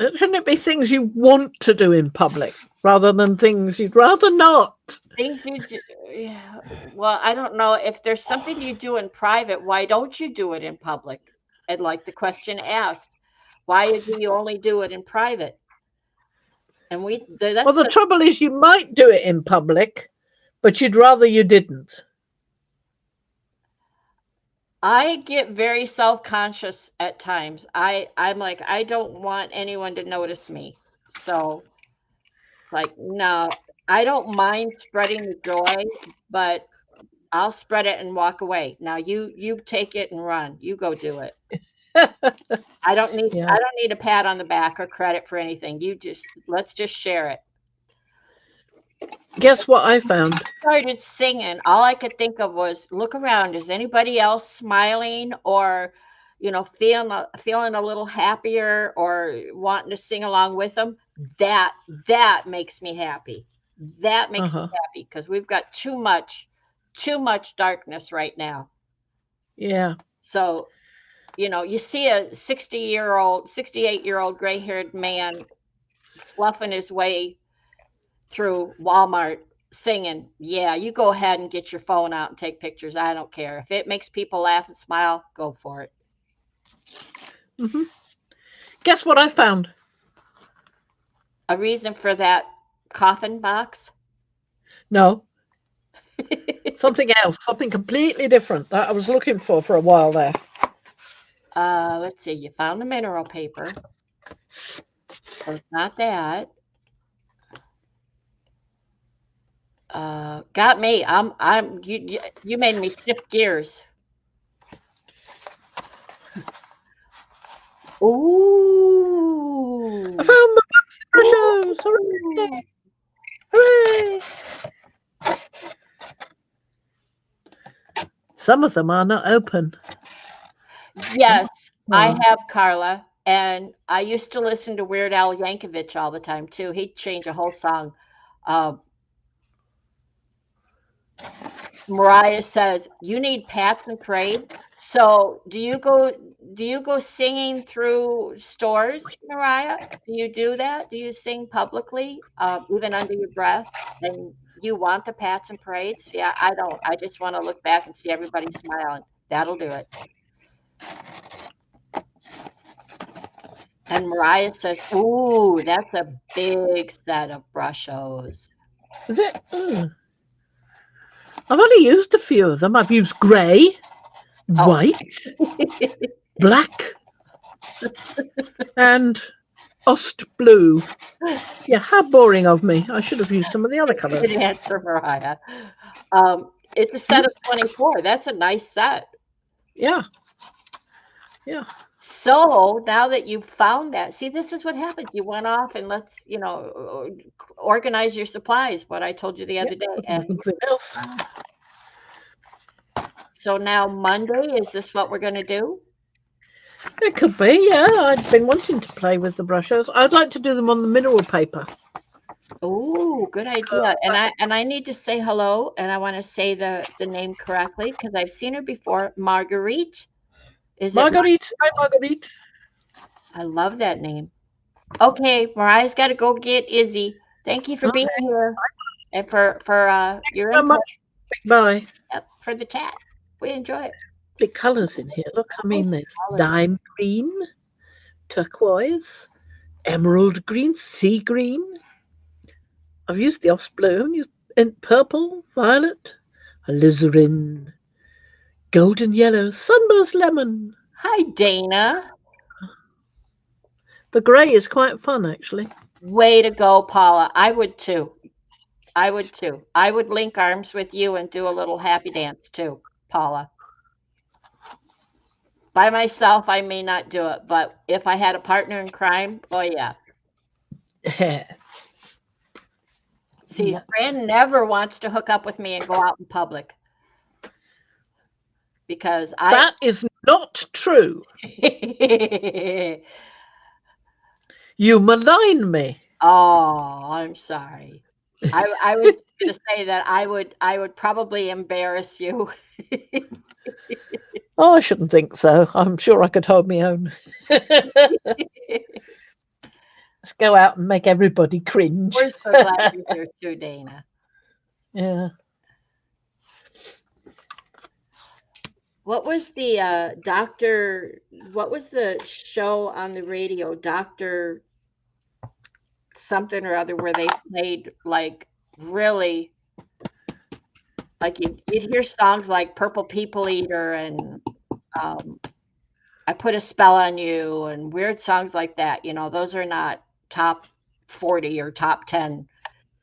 Shouldn't it be things you want to do in public rather than things you'd rather not? Things you do, yeah. Well, I don't know if there's something you do in private, why don't you do it in public? And like the question asked, why do you only do it in private? And Well, that's the trouble is you might do it in public, but you'd rather you didn't. I get very self-conscious at times. I'm like I don't want anyone to notice me. So it's like no, I don't mind spreading the joy, but I'll spread it and walk away. Now you take it and run. You go do it. Yeah. I don't need a pat on the back or credit for anything. You just let's just share it. Guess what I found? Started singing, all I could think of was look around. Is anybody else smiling or, feeling a little happier or wanting to sing along with them? That that makes me happy. That makes me Uh-huh. happy because we've got too much darkness right now. Yeah. So, you see a 60-year-old, 68-year-old gray-haired man fluffing his way through Walmart singing, yeah, you go ahead and get your phone out and take pictures. I don't care. If it makes people laugh and smile, go for it. Hmm. Guess what I found? A reason for that coffin box? No, something else, something completely different that I was looking for a while there. Let's see. You found the mineral paper. So it's not that. Got me. You made me shift gears. I Ooh. found my brushes. Hooray! Ooh. Hooray! Some of them are not open. Some of Yes, them I are. have, Carla, and I used to listen to Weird Al Yankovic all the time too. He'd change a whole song. Uh, Mariah says, "You need pats and parade." So, do you go singing through stores, Mariah? Do you do that? Do you sing publicly, even under your breath? And you want the pats and parades? Yeah, I don't. I just want to look back and see everybody smiling. That'll do it. And Mariah says, "Ooh, that's a big set of brushos." Is it? I've only used a few of them. I've used grey, Oh, white, black, and Ost blue. Yeah, how boring of me. I should have used some of the other colours. good answer, Mariah. It's a set Mhm. of 24. That's a nice set. Yeah, yeah. So now that you've found that, see, this is what happens. You went off and organize your supplies, what I told you the Yeah, other day. And nothing else. so now Monday, is this what we're going to do? It could be, yeah. I'd been wanting to play with the brushes. I'd like to do them on the mineral paper. Oh, good idea. And I need to say hello, and I want to say the name correctly because I've seen her before. Marguerite. Is it? Marguerite, hi Marguerite. I love that name. Okay, Mariah's got to go get Izzy. Thank you for being Okay, here and for your so input. much. Bye. Yep, for the chat. We enjoy it. Big colours in here. Look, I Oh, mean, there's colors. lime green, turquoise, emerald green, sea green. I've used the Ost blue, and purple, violet, alizarin, golden yellow, sunburst lemon. Hi, Dana. The grey is quite fun, actually. Way to go, Paula. I would too. I would too. I would link arms with you and do a little happy dance too, Paula. By myself, I may not do it, but if I had a partner in crime, oh yeah. See, Yeah. Fran never wants to hook up with me and go out in public because I That is not true. You malign me. Oh, I'm sorry. I was going to say that I would probably embarrass you. Oh, I shouldn't think so. I'm sure I could hold my own. Let's go out and make everybody cringe. We're so glad you're here too, Dana. Yeah. What was the doctor? What was the show on the radio? Doctor something or other where they played like really like you'd hear songs like Purple People Eater and um, I Put a Spell on You and weird songs like that. You know, those are not top 40 or top 10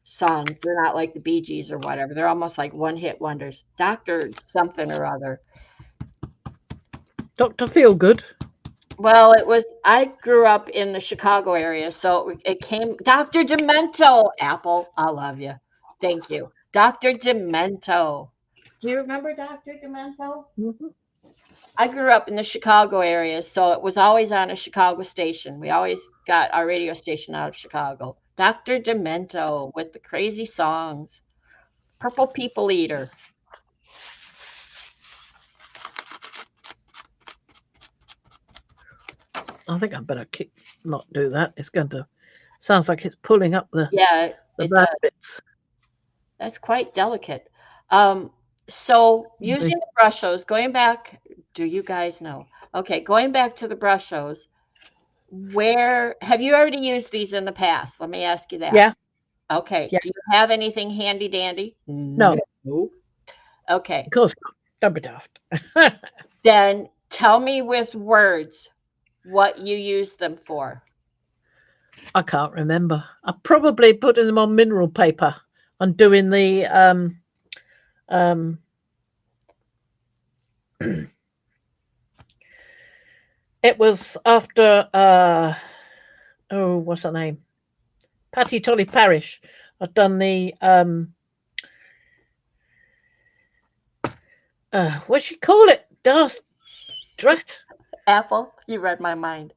songs. They're not like the Bee Gees or whatever. They're almost like one hit wonders. Doctor something or other. Dr. Feelgood. Well, it was I grew up in the Chicago area, so it came Dr. Demento. Apple, I love you. Thank you. Dr. Demento. Do you remember Dr. Demento? Mhm. I grew up in the Chicago area, so it was always on a Chicago station. We always got our radio station out of Chicago. Dr. Demento with the crazy songs. Purple People Eater. I think I better not do that. It's going to sounds like it's pulling up Yeah, the it bad does. bits. That's quite delicate. So The- using the brush going back, do you guys know? Okay, going back to the brush where have you already used these in the past? Let me ask you that. Yeah, Okay, yeah. do you have anything handy dandy? No. No, Okay, of course not. Don't be daft. then tell me with words what you use them for. I can't remember. I probably putting them on mineral paper and doing the um it was after oh, what's her name? Patty Tolly Parish. I'd done the what she call it? Drat. Apple, you read my mind.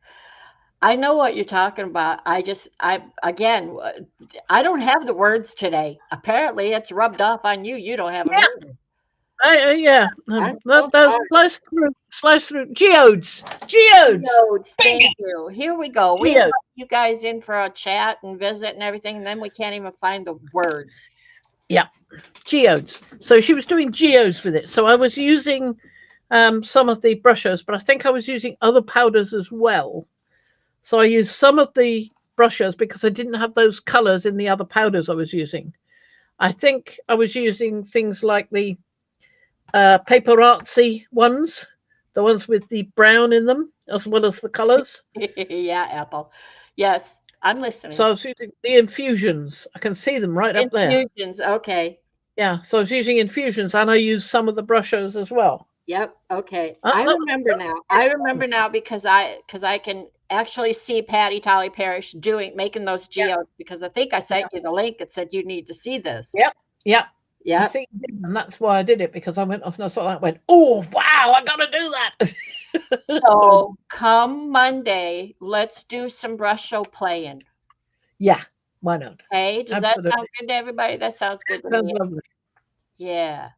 I know what you're talking about. Again, I don't have the words today. Apparently, it's rubbed off on you. You don't have them Yeah, either. yeah. I'm That so those sorry. slice through geodes. Geodes, Bingo, thank you. Here we go. We invite geodes. you guys in for a chat and visit and everything, and then we can't even find the words. Yeah, geodes. So she was doing geodes with it. So I was using some of the brushes, but I think I was using other powders as well. So I used some of the brushes because I didn't have those colours in the other powders I was using. I think I was using things like the paper artsy ones, the ones with the brown in them, as well as the colours. Yeah, Apple. Yes, I'm So listening. I was using the infusions. I can see them right up there. Infusions. Okay. Yeah, so I was using infusions and I used some of the brushes as well. Yep. Okay. I That was remember now. I remember now because I can actually see Patty Tolly Parish making those yeah, geodes because I think I yeah, sent you the link and said you need to see this. yeah, yeah. I Yep. think you did, and that's why I did it because I went off and I saw that and went, oh wow, I gotta do that. So So come Monday, let's do some brush show playing. yeah, why not? Okay? Does that sound Absolutely. good to everybody? That sounds good to Sounds me. lovely. Yeah.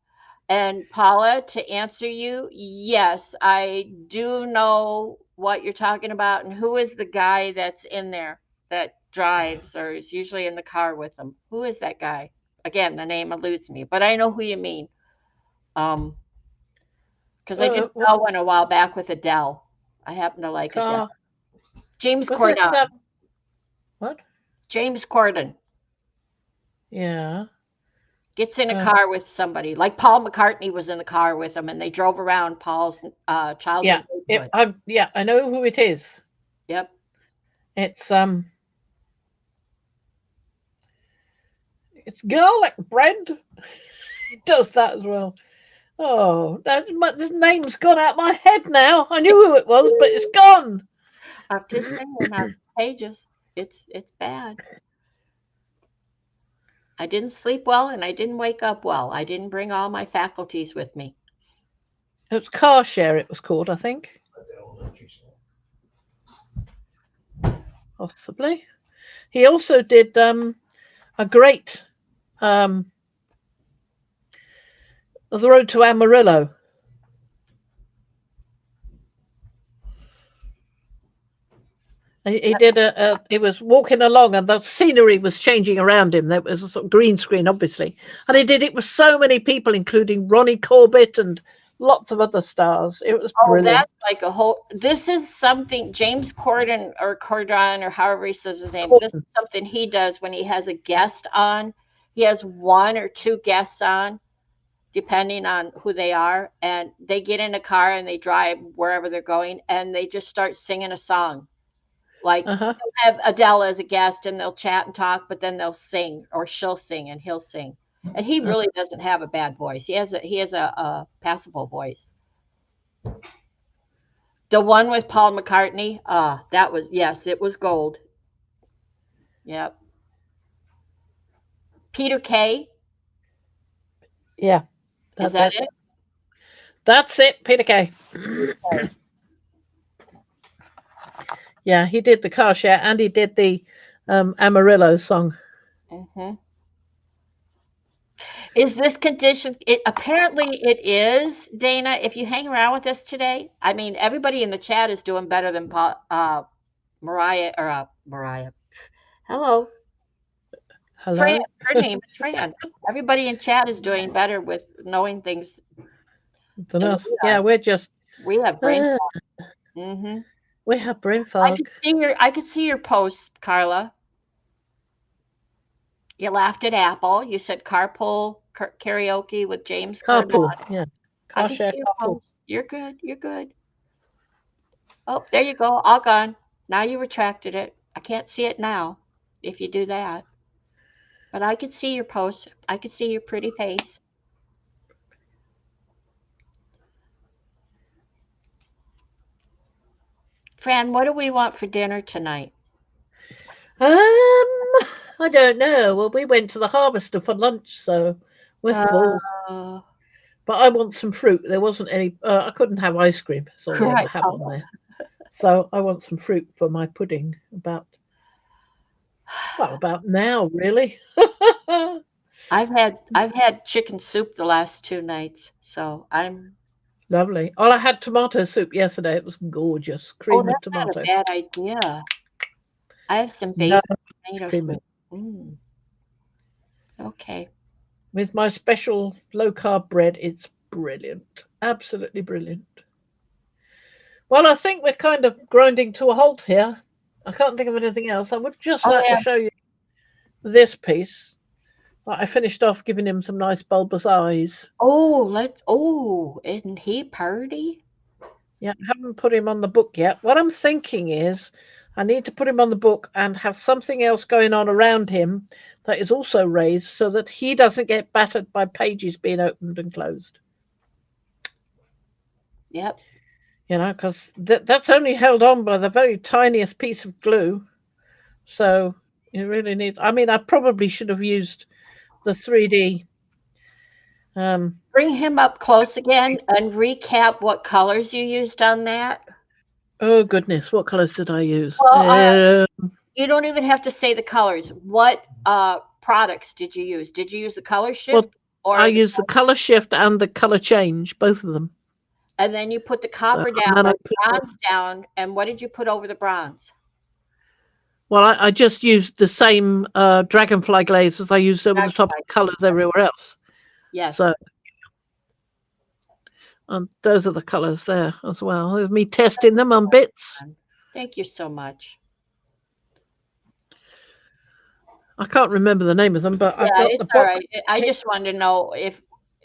And Paula, to answer you, yes, I do know what you're talking about. And who is the guy that's in there that drives or is usually in the car with them? Who is that guy? Again, the name eludes me, but I know who you mean. Um, because I just What saw one a while back with Adele. I happen to like Adele. car James was this? Corden. What? James Corden Yeah. gets in a Uh, car with somebody, like Paul McCartney was in the car with him, and they drove around Paul's yeah. childhood neighborhood. I know who it is. Yep. It's it's garlic bread. It does that as well. Oh, this name's gone out my head now. I knew who it was, but it's gone. I'm just saying, pages. It's bad. I didn't sleep well and I didn't wake up well. I didn't bring all my faculties with me. It was car share. It was called, I think. possibly. He also did a great um, The Road to Amarillo. He did he was walking along and the scenery was changing around him. There was a sort of green screen, obviously. And he did it with so many people, including Ronnie Corbett and lots of other stars. It was Oh, brilliant. that's like a whole. This is something James Corden or Cordon or however he says his name. This is Corden. something he does when he has a guest on. He has one or two guests on, depending on who they are, and they get in a car and they drive wherever they're going, and they just start singing a song. Like Uh-huh. they'll have Adele as a guest, and they'll chat and talk, but then they'll sing, or she'll sing, and he'll sing. And he Uh-huh. really doesn't have a bad voice. He has a passable voice. The one with Paul McCartney, that was yes, it was gold. Yep. Peter Kay, Yeah, is that's that it. it? That's it, Peter Kay. Okay. Yeah, he did the car share and he did the Amarillo song. Hmm. Is this condition? It apparently it is, Dana. If you hang around with us today, I mean, everybody in the chat is doing better than Mariah or Mariah. Hello, Fran. Hello? Her name is Fran. Everybody in chat is doing better with knowing things Than than us. we Yeah, are. we're just, We have brain. uh, Hmm. we have brain I fog. could see your post, Carla. You laughed at Apple. You said carpool karaoke with James Corden. Carpool. Yeah, I car can see share your carpool. post. You're good. You're good. Oh, there you go. All gone. Now you retracted it. I can't see it now if you do that. But I could see your post. I could see your pretty face. Fran, what do we want for dinner tonight? I don't know. Well, we went to the Harvester for lunch, so we're full. Uh, But I want some fruit. There wasn't any. I couldn't have ice cream. That's all they ever right. have on there. So I want some fruit for my pudding. About now, really. I've had chicken soup the last 2 nights, so I'm. Lovely. Well, I had tomato soup yesterday. It was gorgeous. Oh, Cream and that's not a tomato. bad idea. I have some No basil tomato cream soup. and Mm, okay. with my special low carb bread. It's brilliant. Absolutely brilliant. Well, I think we're kind of grinding to a halt here. I can't think of anything else. I would just Oh like to yeah. show you this piece. I finished off giving him some nice bulbous eyes. Oh, isn't he party? Yeah, I haven't put him on the book yet. What I'm thinking is I need to put him on the book and have something else going on around him that is also raised so that he doesn't get battered by pages being opened and closed. Yep. Because that's only held on by the very tiniest piece of glue. So you really need. I mean, I probably should have used the 3D. Um, Bring him up close again and recap what colors you used on that. oh goodness, what colors did I use? Well, you don't even have to say the colors. What products did you use? Did you use the color Well, shift I or the, used the color shift and the color change, both of them. and then you put the So copper and down then I or put bronze down, and what did you put over the bronze? well, I just used the same dragonfly glaze as I used over the top of Dragonfly. the colors everywhere else. Yes. So and those are the colors there as well. There's me testing them on bits. Thank you so much. I can't remember the name of them, but I've Yeah, got the it's all book. right. I just wanted to know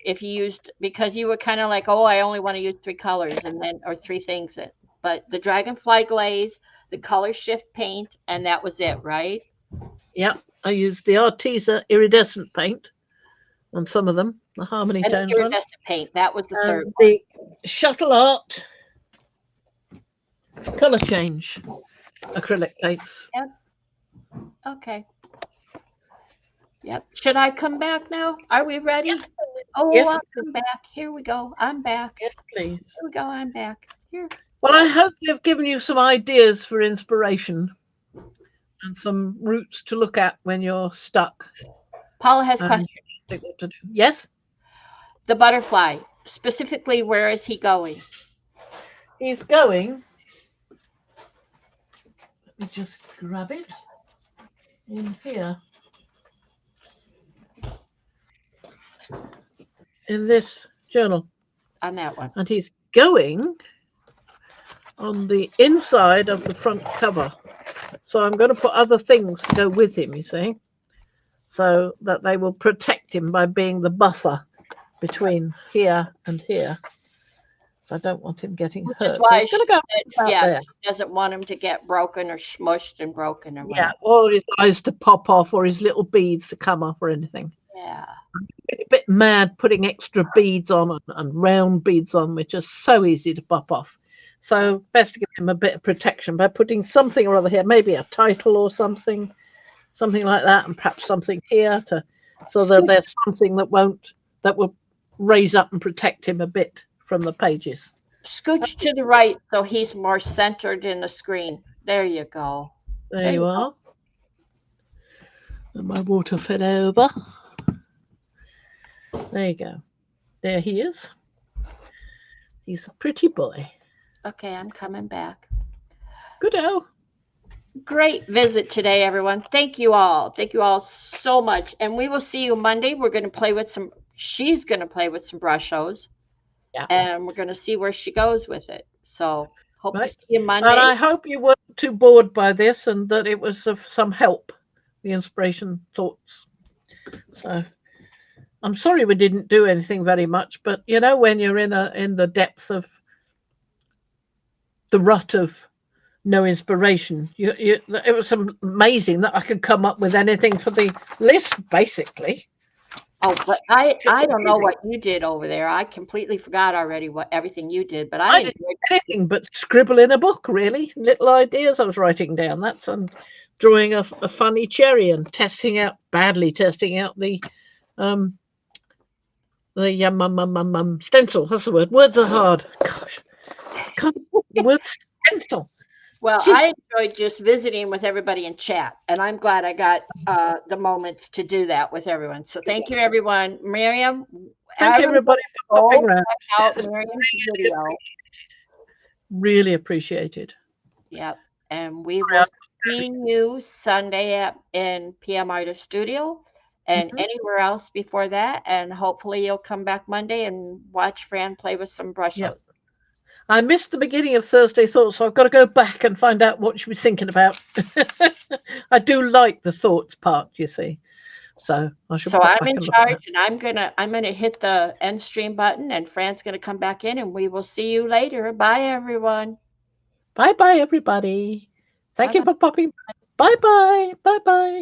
if you used because you were kind of like, oh, I only want to use three colors and then or three things. But the dragonfly glaze, the color shift paint, and that was it, right? Yeah, I used the Arteza iridescent paint on some of them, the harmony And the tones one, iridescent paint, that was the third and one. the shuttle art color change acrylic paints. Yep. Okay. Yep. Should I come back now? Are we Yes, ready? Oh, yes, I'll come back. Here we go. I'm back. yes, please. Here we go. I'm back. Here. Well, I hope we've given you some ideas for inspiration. and some routes to look at when you're stuck Paula has and questions. think what to do. Yes, The butterfly, specifically, where is he going? he's going. Let me just grab it in here in this journal, On that one. and he's going on the inside of the front cover. So I'm going to put other things to go with him, you see, so that they will protect him by being the buffer between here and here. So I don't want him getting Which is hurt. So why he's going to go out yeah, there. she doesn't want him to get broken or smushed and broken or Yeah, whatever. or his eyes to pop off, or his little beads to come off, or anything. Yeah. A bit mad putting extra beads on and round beads on, which are so easy to pop off. So best to give him a bit of protection by putting something or other here, maybe a title or something like that, and perhaps something here so that Scoot, there's something that will raise up and protect him a bit from the pages. scooch to the right so he's more centered in the screen. There you go. There There you you go. are. And my water fell over. There you go. There he is. He's a pretty boy. Okay, I'm coming back. Good-o. Great visit today, everyone. Thank you all. Thank you all so much. And we will see you Monday. We're going to play with some, she's going to play with some brushos, Yeah. and we're going to see where she goes with it. So hope to Right. see you And Monday. I hope you weren't too bored by this and that it was of some help, the inspiration thoughts. So I'm sorry we didn't do anything very much, but you know, when you're in the depth of the rut of no inspiration, it was amazing that I could come up with anything for the list, basically. Oh, but I don't know what you did over there. I completely forgot already what everything you did, but I I didn't enjoyed do anything but scribble in a book, really. Little ideas I was writing down. That's and drawing a funny cherry and badly testing out um stencil. That's the word. Words are hard. Gosh, I can't put the word stencil. Well, Gee, I enjoyed just visiting with everybody in chat, and I'm glad I got the moments to do that with everyone. So thank you, everyone. Miriam, thank everyone, everybody for go popping round. check out It's Miriam's video. really appreciated. Yep, and we will see you Sunday in PM Artist Studio and Mhm. anywhere else before that. And hopefully, you'll come back Monday and watch Fran play with some Yep. brushos. I missed the beginning of Thursday Thoughts, so I've got to go back and find out what she was thinking about. I do like the thoughts part, you see. So I should So pop I'm back in and look at that. charge, and I'm gonna hit the end stream button, and Fran's gonna come back in, and we will see you later. Bye, everyone. Bye bye, everybody. Bye Thank you bye. for popping. Bye bye. Bye bye.